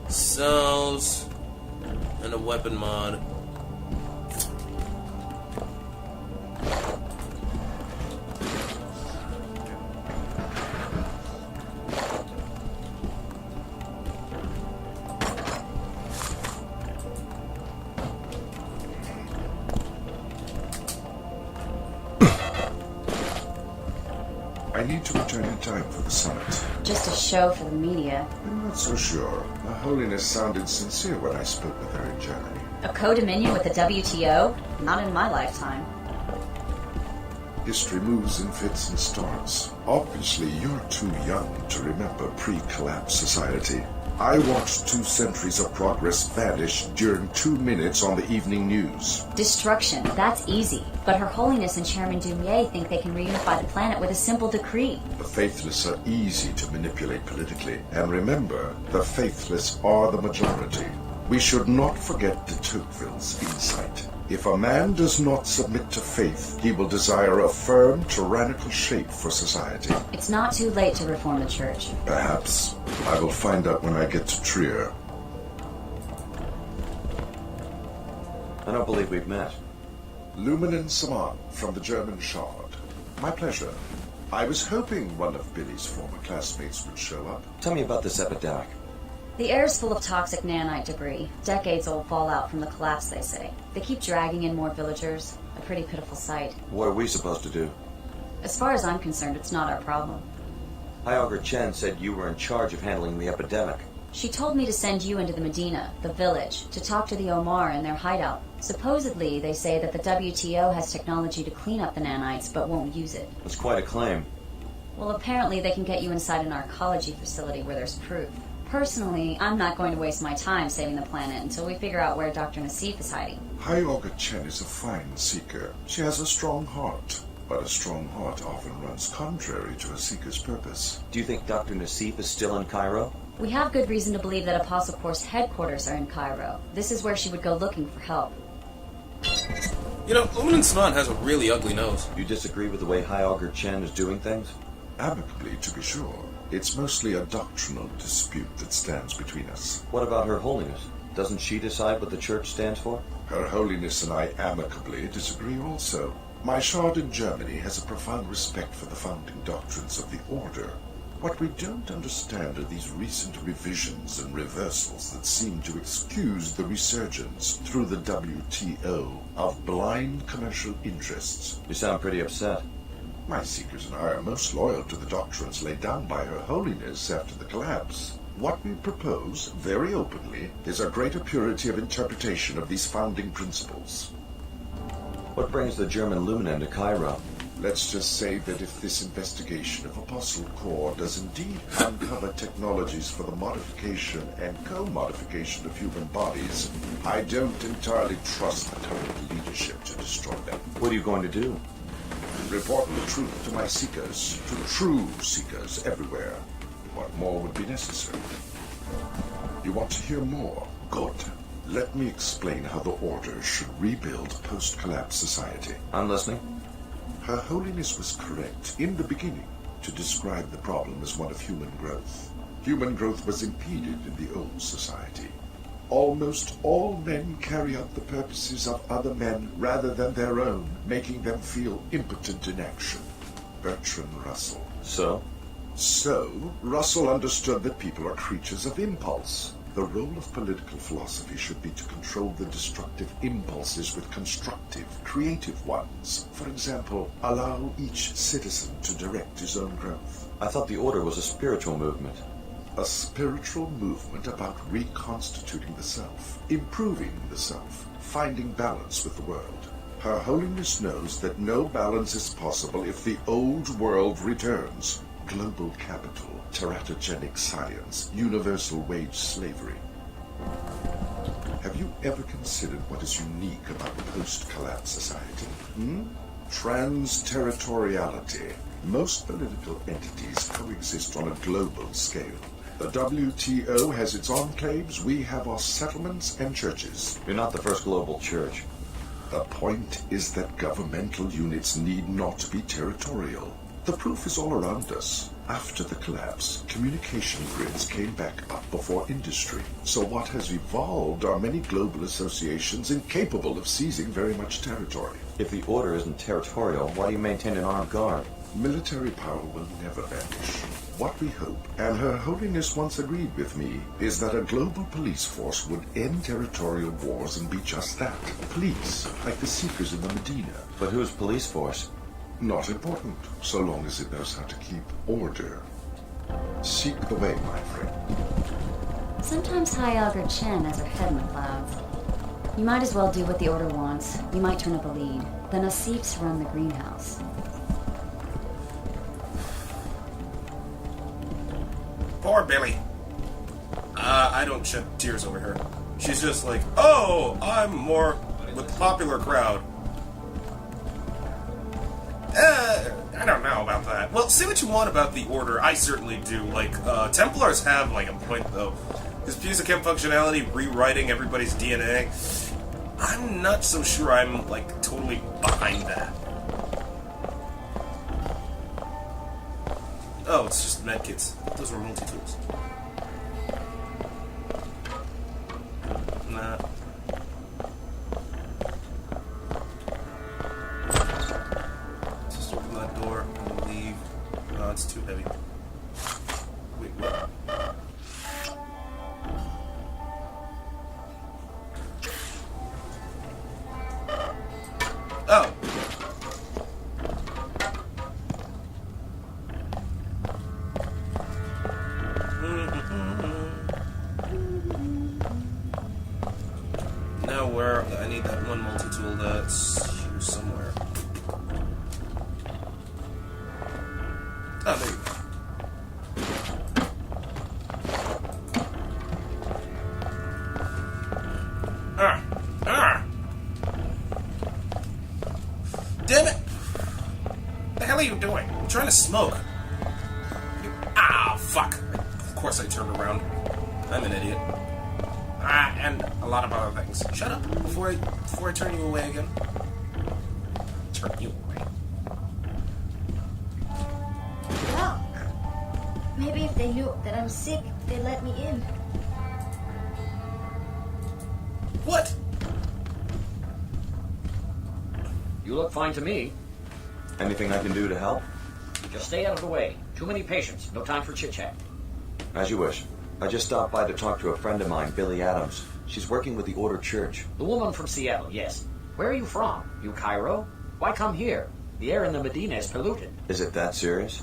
Cells and a weapon mod. I need to return in time for the summit. Just a show for the media. I'm not so sure. Her Holiness sounded sincere when I spoke with her in Germany. A co-dominion with the WTO? Not in my lifetime. History moves in fits and starts. Obviously, you're too young to remember pre-collapse society. I watched 2 centuries of progress vanish during 2 minutes on the evening news. Destruction, that's easy. But Her Holiness and Chairman Dumier think they can reunify the planet with a simple decree. The faithless are easy to manipulate politically. And remember, the faithless are the majority. We should not forget de Tocqueville's insight. If a man does not submit to faith, he will desire a firm, tyrannical shape for society. It's not too late to reform the church. Perhaps. I will find out when I get to Trier. I don't believe we've met. Lumen and Saman from the German Shard. My pleasure. I was hoping one of Billy's former classmates would show up. Tell me about this epidemic. The air's full of toxic nanite debris. Decades-old fallout from the collapse, they say. They keep dragging in more villagers. A pretty pitiful sight. What are we supposed to do? As far as I'm concerned, it's not our problem. High Chen said you were in charge of handling the epidemic. She told me to send you into the Medina, the village, to talk to the Omar in their hideout. Supposedly, they say that the WTO has technology to clean up the nanites, but won't use it. That's quite a claim. Well, apparently they can get you inside an arcology facility where there's proof. Personally, I'm not going to waste my time saving the planet until we figure out where Dr. Nassif is hiding. High Chen is a fine seeker. She has a strong heart. But a strong heart often runs contrary to a seeker's purpose. Do you think Dr. Nassif is still in Cairo? We have good reason to believe that Apostle Corps' headquarters are in Cairo. This is where she would go looking for help. You know, Lumen Saman has a really ugly nose. You disagree with the way High Chen is doing things? Amicably, to be sure. It's mostly a doctrinal dispute that stands between us. What about Her Holiness? Doesn't she decide what the Church stands for? Her Holiness and I amicably disagree also. My shard in Germany has a profound respect for the founding doctrines of the Order. What we don't understand are these recent revisions and reversals that seem to excuse the resurgence through the WTO of blind commercial interests. You sound pretty upset. My seekers and I are most loyal to the doctrines laid down by Her Holiness after the collapse. What we propose, very openly, is a greater purity of interpretation of these founding principles. What brings the German Lumen to Cairo? Let's just say that if this investigation of Apostle Corps does indeed uncover technologies for the modification and co-modification of human bodies, I don't entirely trust the current leadership to destroy them. What are you going to do? Report the truth to my seekers, to true seekers everywhere. What more would be necessary? You want to hear more? Good. Let me explain how the Order should rebuild post-collapse society. I'm listening. Her Holiness was correct in the beginning to describe the problem as one of human growth. Human growth was impeded in the old society. Almost all men carry out the purposes of other men rather than their own, making them feel impotent in action. Bertrand Russell. So, Russell understood that people are creatures of impulse. The role of political philosophy should be to control the destructive impulses with constructive, creative ones. For example, allow each citizen to direct his own growth. I thought the Order was a spiritual movement. A spiritual movement about reconstituting the self, improving the self, finding balance with the world. Her Holiness knows that no balance is possible if the old world returns. Global capital, teratogenic science, universal wage slavery. Have you ever considered what is unique about post-collapse society? Trans-territoriality. Most political entities coexist on a global scale. The WTO has its enclaves, we have our settlements and churches. You're not the first global church. The point is that governmental units need not be territorial. The proof is all around us. After the collapse, communication grids came back up before industry. So what has evolved are many global associations incapable of seizing very much territory. If the Order isn't territorial, why do you maintain an armed guard? Military power will never vanish. What we hope, and Her Holiness once agreed with me, is that a global police force would end territorial wars and be just that. Police, like the Seekers in the Medina. But who's police force? Not important, so long as it knows how to keep order. Seek the way, my friend. Sometimes High Augur Chen has her head in the clouds. You might as well do what the Order wants. You might turn up a lead. The Nassifs run the greenhouse. Poor Billy. I don't shed tears over her. She's just like, oh, I'm more with the popular crowd. I don't know about that. Well, say what you want about the Order, I certainly do. Like, Templars have, like, a point, though. This piece of chem functionality, rewriting everybody's DNA, I'm not so sure I'm, like, totally behind that. Oh, it's just medkits. Those were multi-tools. Nah. Just open that door and leave. No, it's too heavy. Wait, what? Oh! Now where? I need that one multi-tool that's here somewhere. Oh, there you go. Damn it! What the hell are you doing? I'm trying to smoke. Fuck. Of course I turned around. I'm an idiot. And a lot of other things. Shut up before I turn you away again. Turn you away. Doc, maybe if they knew that I'm sick, they'd let me in. What? You look fine to me. Anything I can do to help? Just stay out of the way. Too many patients. No time for chit-chat. As you wish. I just stopped by to talk to a friend of mine, Billy Adams. She's working with the Order Church. The woman from Seattle, yes. Where are you from? You Cairo? Why come here? The air in the Medina is polluted. Is it that serious?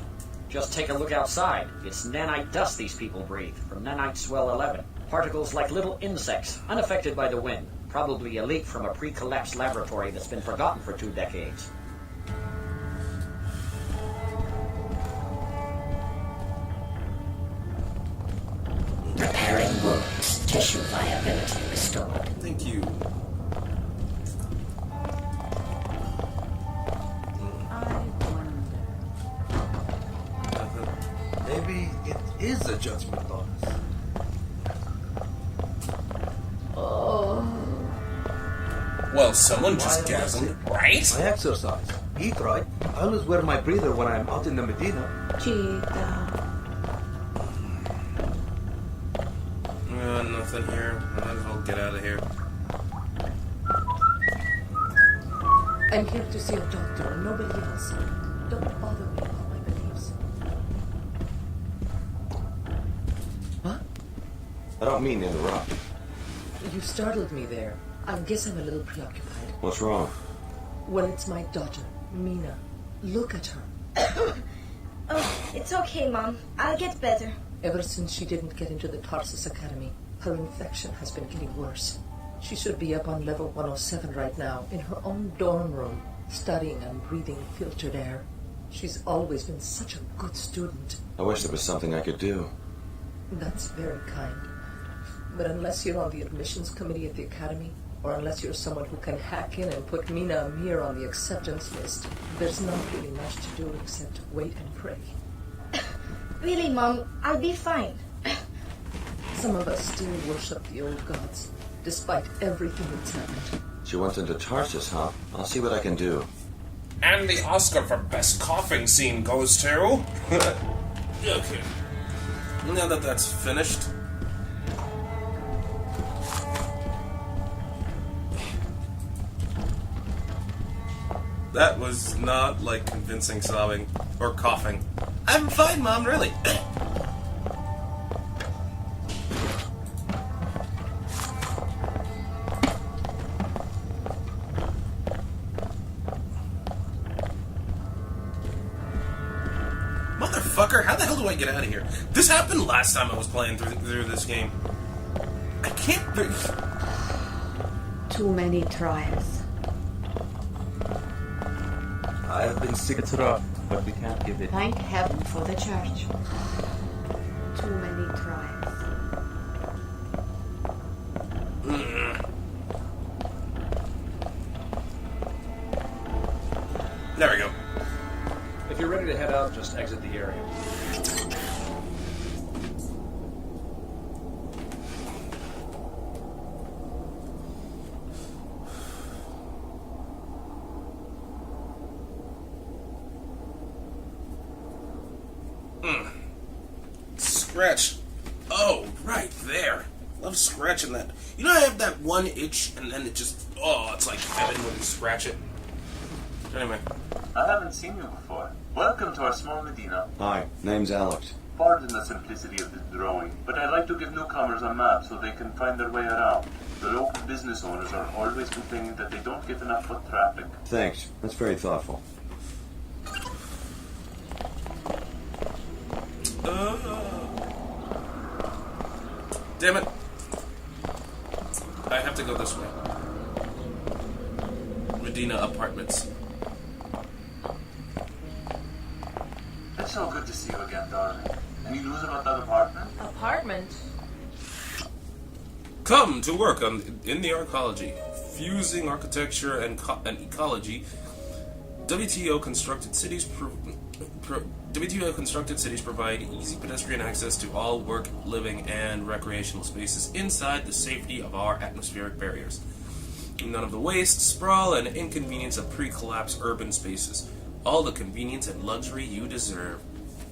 Just take a look outside. It's nanite dust these people breathe, from nanite swell 11. Particles like little insects, unaffected by the wind. Probably a leak from a pre-collapsed laboratory that's been forgotten for 2 decades. Repairing wounds. Tissue viability restored. Thank you. Maybe it is a judgment on us. Well, someone just gasmed, right? I exercise. Eat right. I always wear my breather when I'm out in the Medina. Nothing here. Might as well get out of here. I'm here to see a doctor and nobody else. Don't bother me about my beliefs. What? I don't mean to interrupt. You startled me there. I guess I'm a little preoccupied. What's wrong? Well, it's my daughter, Mina. Look at her. Oh, it's okay, Mom. I'll get better. Ever since she didn't get into the Tarsus Academy, her infection has been getting worse. She should be up on level 107 right now, in her own dorm room, studying and breathing filtered air. She's always been such a good student. I wish there was something I could do. That's very kind. But unless you're on the admissions committee at the academy, or unless you're someone who can hack in and put Mina Amir on the acceptance list, there's not really much to do except wait and pray. Really, Mom, I'll be fine. Some of us still worship the old gods, despite everything that's happened. She went into Tarsus, huh? I'll see what I can do. And the Oscar for Best Coughing Scene goes to... Okay. Now that that's finished... That was not like convincing sobbing or coughing. I'm fine, Mom, really. Motherfucker, how the hell do I get out of here? This happened last time I was playing through this game. I can't... Too many trials. I have been sick. It's rough, but we can't give it. Thank heaven for the church. Too many trials. There we go. If you're ready to head out, just exit the area. Scratch. Oh, right there. Love scratching that. You know I have that one itch and then it just... Oh, it's like heaven when you scratch it. Anyway. I haven't seen you before. Welcome to our small Medina. Hi, name's Alex. Pardon the simplicity of this drawing, but I like to give newcomers a map so they can find their way around. The local business owners are always complaining that they don't get enough foot traffic. Thanks. That's very thoughtful. Damn it. I have to go this way. Medina Apartments. It's so good to see you again, darling. Any news about that apartment? Apartment? Come to work in the arcology, fusing architecture and ecology. WTO constructed cities provide easy pedestrian access to all work, living, and recreational spaces inside the safety of our atmospheric barriers. None of the waste, sprawl, and inconvenience of pre-collapse urban spaces. All the convenience and luxury you deserve.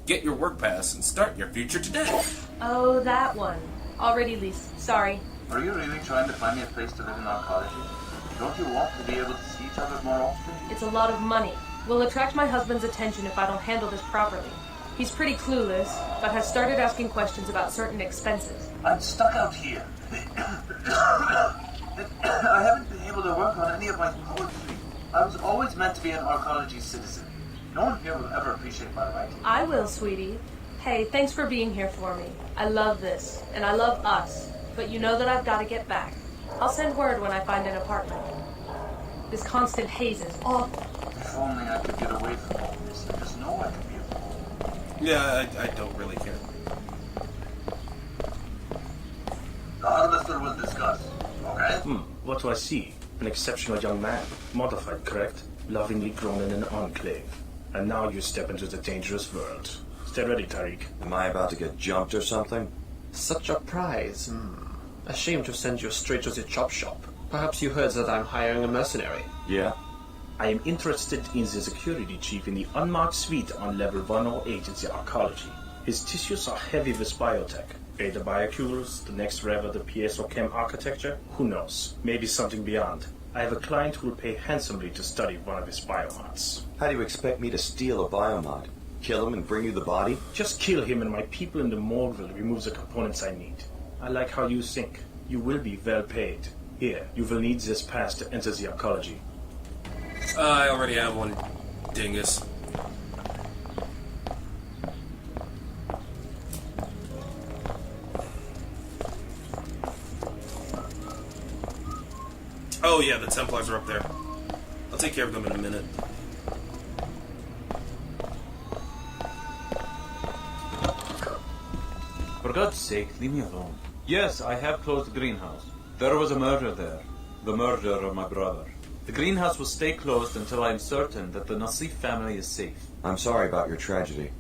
Get your work pass and start your future today. Oh, that one. Already leased. Sorry. Are you really trying to find me a place to live in arcology? Don't you want to be able to see each other more often? It's a lot of money. Will attract my husband's attention if I don't handle this properly. He's pretty clueless, but has started asking questions about certain expenses. I'm stuck out here. I haven't been able to work on any of my poetry. I was always meant to be an arcology citizen. No one here will ever appreciate my writing. I will, sweetie. Hey, thanks for being here for me. I love this, and I love us. But you know that I've got to get back. I'll send word when I find an apartment. This constant haze is awful. If only I could get away from all this and just know I could be alone. Yeah, I don't really care. The harvester will discuss, okay? What do I see? An exceptional young man. Modified, correct? Lovingly grown in an enclave. And now you step into the dangerous world. Stay ready, Tariq. Am I about to get jumped or something? Such a prize. A shame to send you straight to the chop shop. Perhaps you heard that I'm hiring a mercenary. Yeah? I am interested in the security chief in the unmarked suite on level 108 in the arcology. His tissues are heavy with biotech. Beta biocoolers, the next rev of the piezochem architecture? Who knows? Maybe something beyond. I have a client who will pay handsomely to study one of his biomods. How do you expect me to steal a biomod? Kill him and bring you the body? Just kill him and my people in the morgue will remove the components I need. I like how you think. You will be well paid. Here, you will need this pass to enter the arcology. I already have one, dingus. Oh yeah, the Templars are up there. I'll take care of them in a minute. For God's sake, leave me alone. Yes, I have closed the greenhouse. There was a murder there. The murder of my brother. The greenhouse will stay closed until I am certain that the Nassif family is safe. I'm sorry about your tragedy.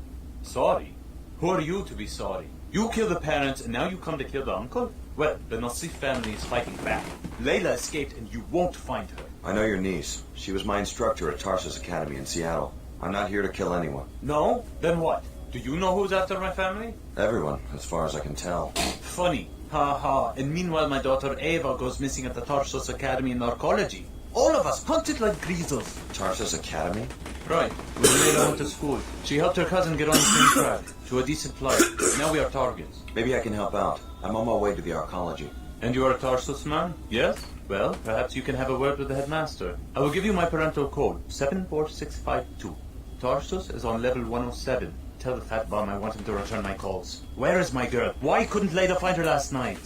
Sorry? Who are you to be sorry? You killed the parents and now you come to kill the uncle? Well, the Nassif family is fighting back. Layla escaped and you won't find her. I know your niece. She was my instructor at Tarsus Academy in Seattle. I'm not here to kill anyone. No? Then what? Do you know who's after my family? Everyone, as far as I can tell. Funny. Ha ha. And meanwhile my daughter Ava goes missing at the Tarsus Academy in Narcology. All of us hunted like greasels. Tarsus Academy? Right. When Layla went to school, she helped her cousin get on the same track to a decent life. Now we are targets. Maybe I can help out. I'm on my way to the arcology. And you are a Tarsus man? Yes? Well, perhaps you can have a word with the headmaster. I will give you my parental code, 74652. Tarsus is on level 107. Tell the fat bum I want him to return my calls. Where is my girl? Why couldn't Layla find her last night?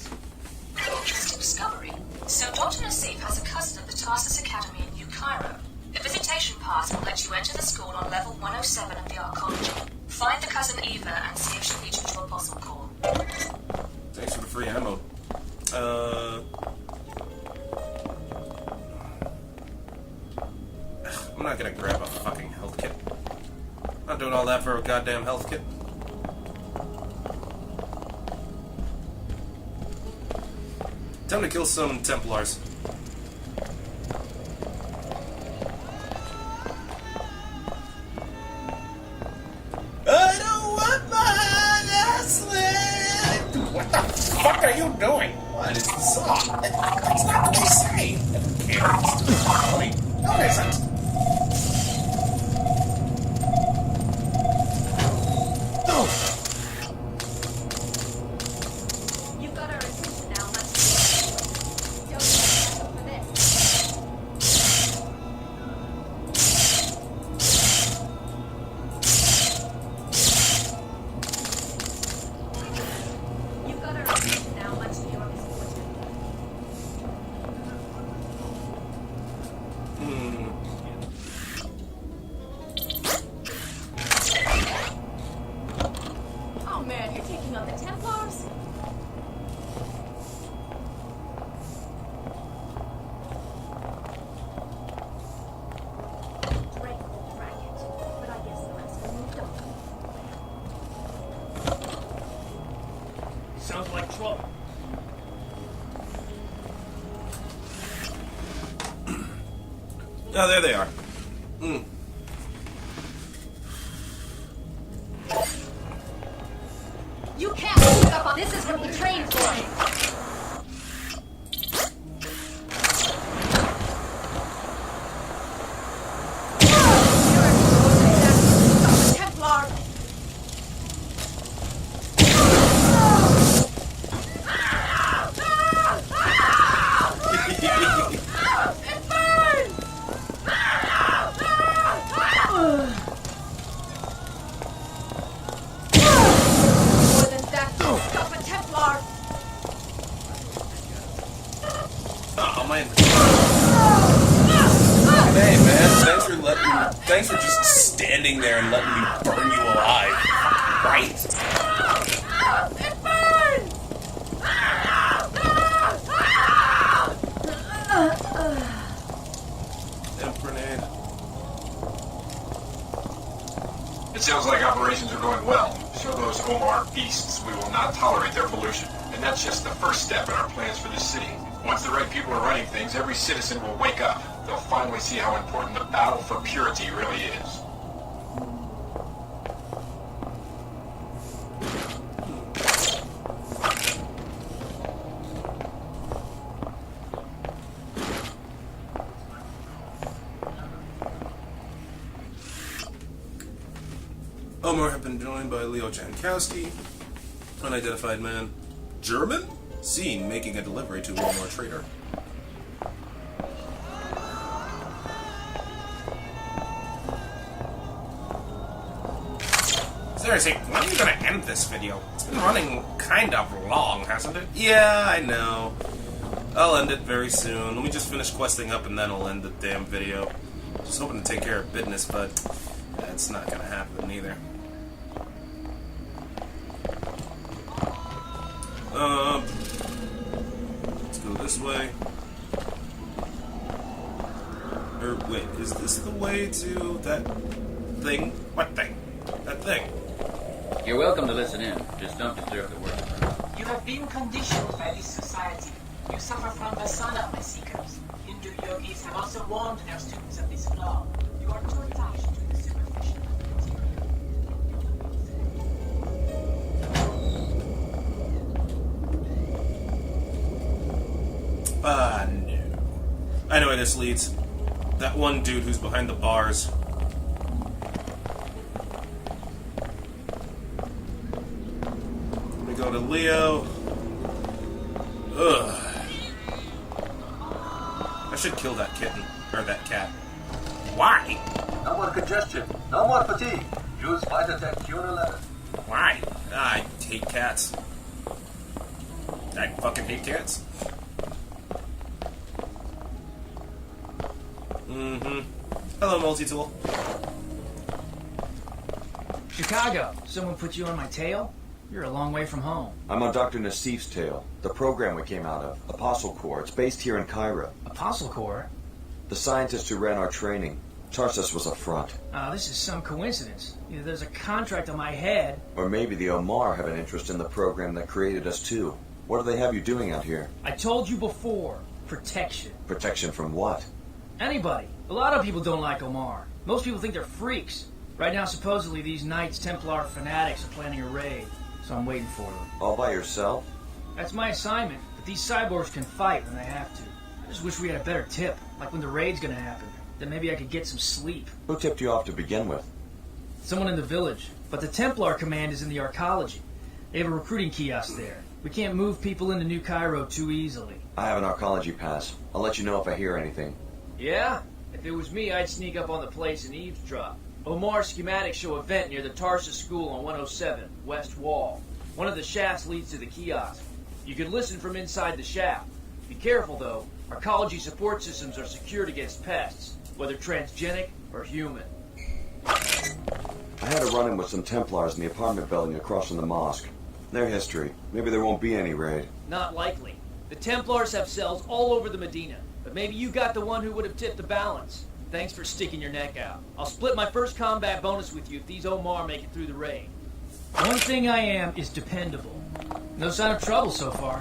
Interesting discovery. So Dr. Nassif has a cousin at the Tarsus Academy in New Cairo. The visitation pass will let you enter the school on level 107 of the arcology. Find the cousin Eva and see if she'll lead you to Apostle Core. Thanks for the free ammo. I'm not gonna grab a fucking health kit. Not doing all that for a goddamn health kit. Time to kill some Templars. I don't want my slip. What the fuck are you doing? What is the song? That's not what they say. Who cares? Follow me. No, it isn't. You've got our attention now, Don't settle for this. You've got our attention now, much to your misfortune. Oh man, you're taking on the Templars? Dreadful racket, but I guess the rest of moved on. Sounds like trouble. Oh, there they are. You can't sneak up on this. Is what we trained for. Templar. It burns. More than that, stop a Templar. Oh man. Hey man, thanks for just standing there and letting me burn you alive. Right? It burns. Damn grenade. It sounds like operations are going well. Show those Omar beasts we will not tolerate their pollution. And that's just the first step in our plans for this city. Once the right people are running things, every citizen will wake up. They'll finally see how important the battle for purity really is. Omar have been joined by Leo Jankowski, unidentified man. German? Seen making a delivery to Omar Trader. Seriously, when are you gonna end this video? It's been running kind of long, hasn't it? Yeah, I know. I'll end it very soon. Let me just finish questing up and then I'll end the damn video. Just hoping to take care of business, but it's not gonna happen either. Let's go this way. Or wait, is this the way to that thing? What thing? That thing. You're welcome to listen in. Just don't disturb the work. You have been conditioned by this society. You suffer from vasana, my seekers. Hindu yogis have also warned their students of this flaw. You are too attached to the superficial. No. I know where this leads. That one dude who's behind the bars. We go to Leo. Ugh. I should kill that kitten. Or that cat. Why? No more congestion. No more fatigue. Use Vitatech Cure 11. Why? I hate cats. I fucking hate cats. Hello, multi-tool. Chicago, someone put you on my tail? You're a long way from home. I'm on Dr. Nassif's tail, the program we came out of, Apostle Corps. It's based here in Cairo. Apostle Corps? The scientist who ran our training. Tarsus was up front. This is some coincidence. Either there's a contract on my head, Or maybe the Omar have an interest in the program that created us too. What do they have you doing out here? I told you before. Protection. Protection from what? Anybody. A lot of people don't like Omar. Most people think they're freaks. Right now, supposedly, these Knights Templar fanatics are planning a raid. So I'm waiting for them. All by yourself? That's my assignment. But these cyborgs can fight when they have to. I just wish we had a better tip. Like when the raid's gonna happen. Then maybe I could get some sleep. Who tipped you off to begin with? Someone in the village. But the Templar command is in the arcology. They have a recruiting kiosk there. We can't move people into New Cairo too easily. I have an arcology pass. I'll let you know if I hear anything. Yeah? If it was me, I'd sneak up on the place and eavesdrop. Omar's schematics show a vent near the Tarsus School on 107, West Wall. One of the shafts leads to the kiosk. You can listen from inside the shaft. Be careful, though. Arcology support systems are secured against pests, whether transgenic or human. I had a run-in with some Templars in the apartment building across from the mosque. Their history. Maybe there won't be any raid. Not likely. The Templars have cells all over the Medina, but maybe you got the one who would have tipped the balance. Thanks for sticking your neck out. I'll split my first combat bonus with you if these Omar make it through the raid. One thing I am is dependable. No sign of trouble so far.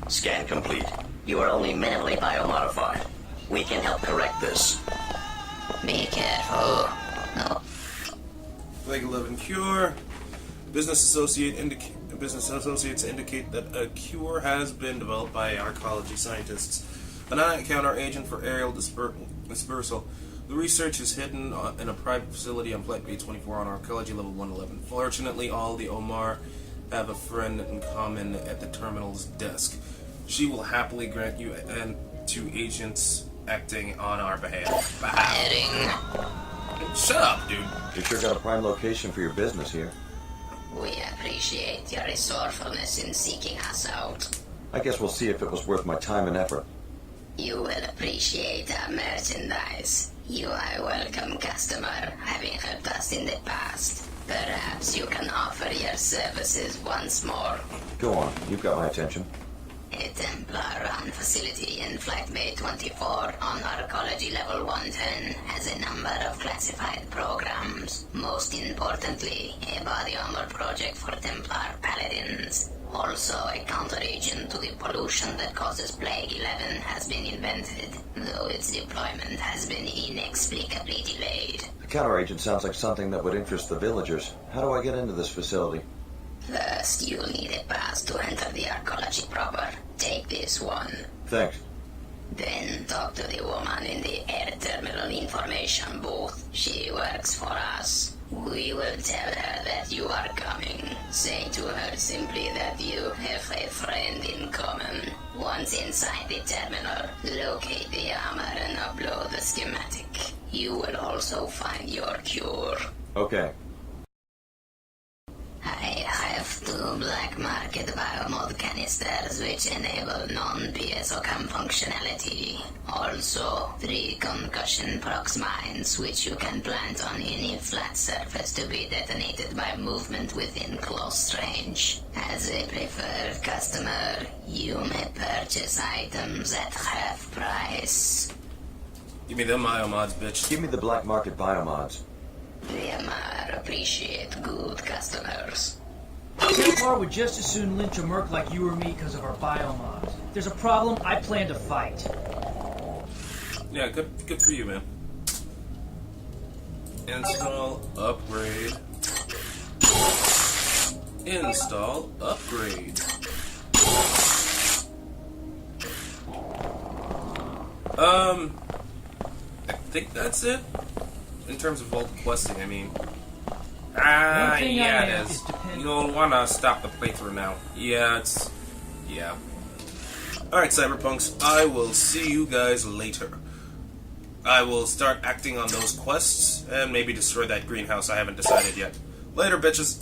Scan complete. You are only minimally biomodified. We can help correct this. Be careful. No. Leg 11 cure. Business associates indicate that a cure has been developed by arcology scientists. A non-counter agent for aerial dispersal. The research is hidden in a private facility on Flight B24 on arcology level 111. Fortunately, all the Omar have a friend in common at the terminal's desk. She will happily grant you to agents acting on our behalf. Shut up, dude. You sure got a prime location for your business here. We appreciate your resourcefulness in seeking us out. I guess we'll see if it was worth my time and effort. You will appreciate our merchandise. You are a welcome customer, having helped us in the past. Perhaps you can offer your services once more. Go on, you've got my attention. A Templar-run facility in Flight Bay 24 on Arcology Level 110 has a number of classified programs. Most importantly, a body armor project for Templar paladins. Also, a counter-agent to the pollution that causes Plague 11 has been invented, though its deployment has been inexplicably delayed. A counter-agent sounds like something that would interest the villagers. How do I get into this facility? First, you'll need a pass to enter the arcology proper. Take this one. Thanks. Then talk to the woman in the air terminal information booth. She works for us. We will tell her that you are coming. Say to her simply that you have a friend in common. Once inside the terminal, locate the armor and upload the schematic. You will also find your cure. Okay. I have 2 black market biomod canisters which enable non-PSOCAM functionality. Also, 3 concussion prox mines which you can plant on any flat surface to be detonated by movement within close range. As a preferred customer, you may purchase items at half price. Give me them biomods, bitch. Give me the black market biomods. Liamar appreciate good customers. Templar would just as soon lynch a merc like you or me because of our biomods. If there's a problem, I plan to fight. Yeah, good for you, man. Install, upgrade. Install, upgrade. I think that's it. In terms of vault questing, I mean... yeah, it is. You'll wanna stop the playthrough now. Yeah. Alright, Cyberpunks, I will see you guys later. I will start acting on those quests, and maybe destroy that greenhouse. I haven't decided yet. Later, bitches.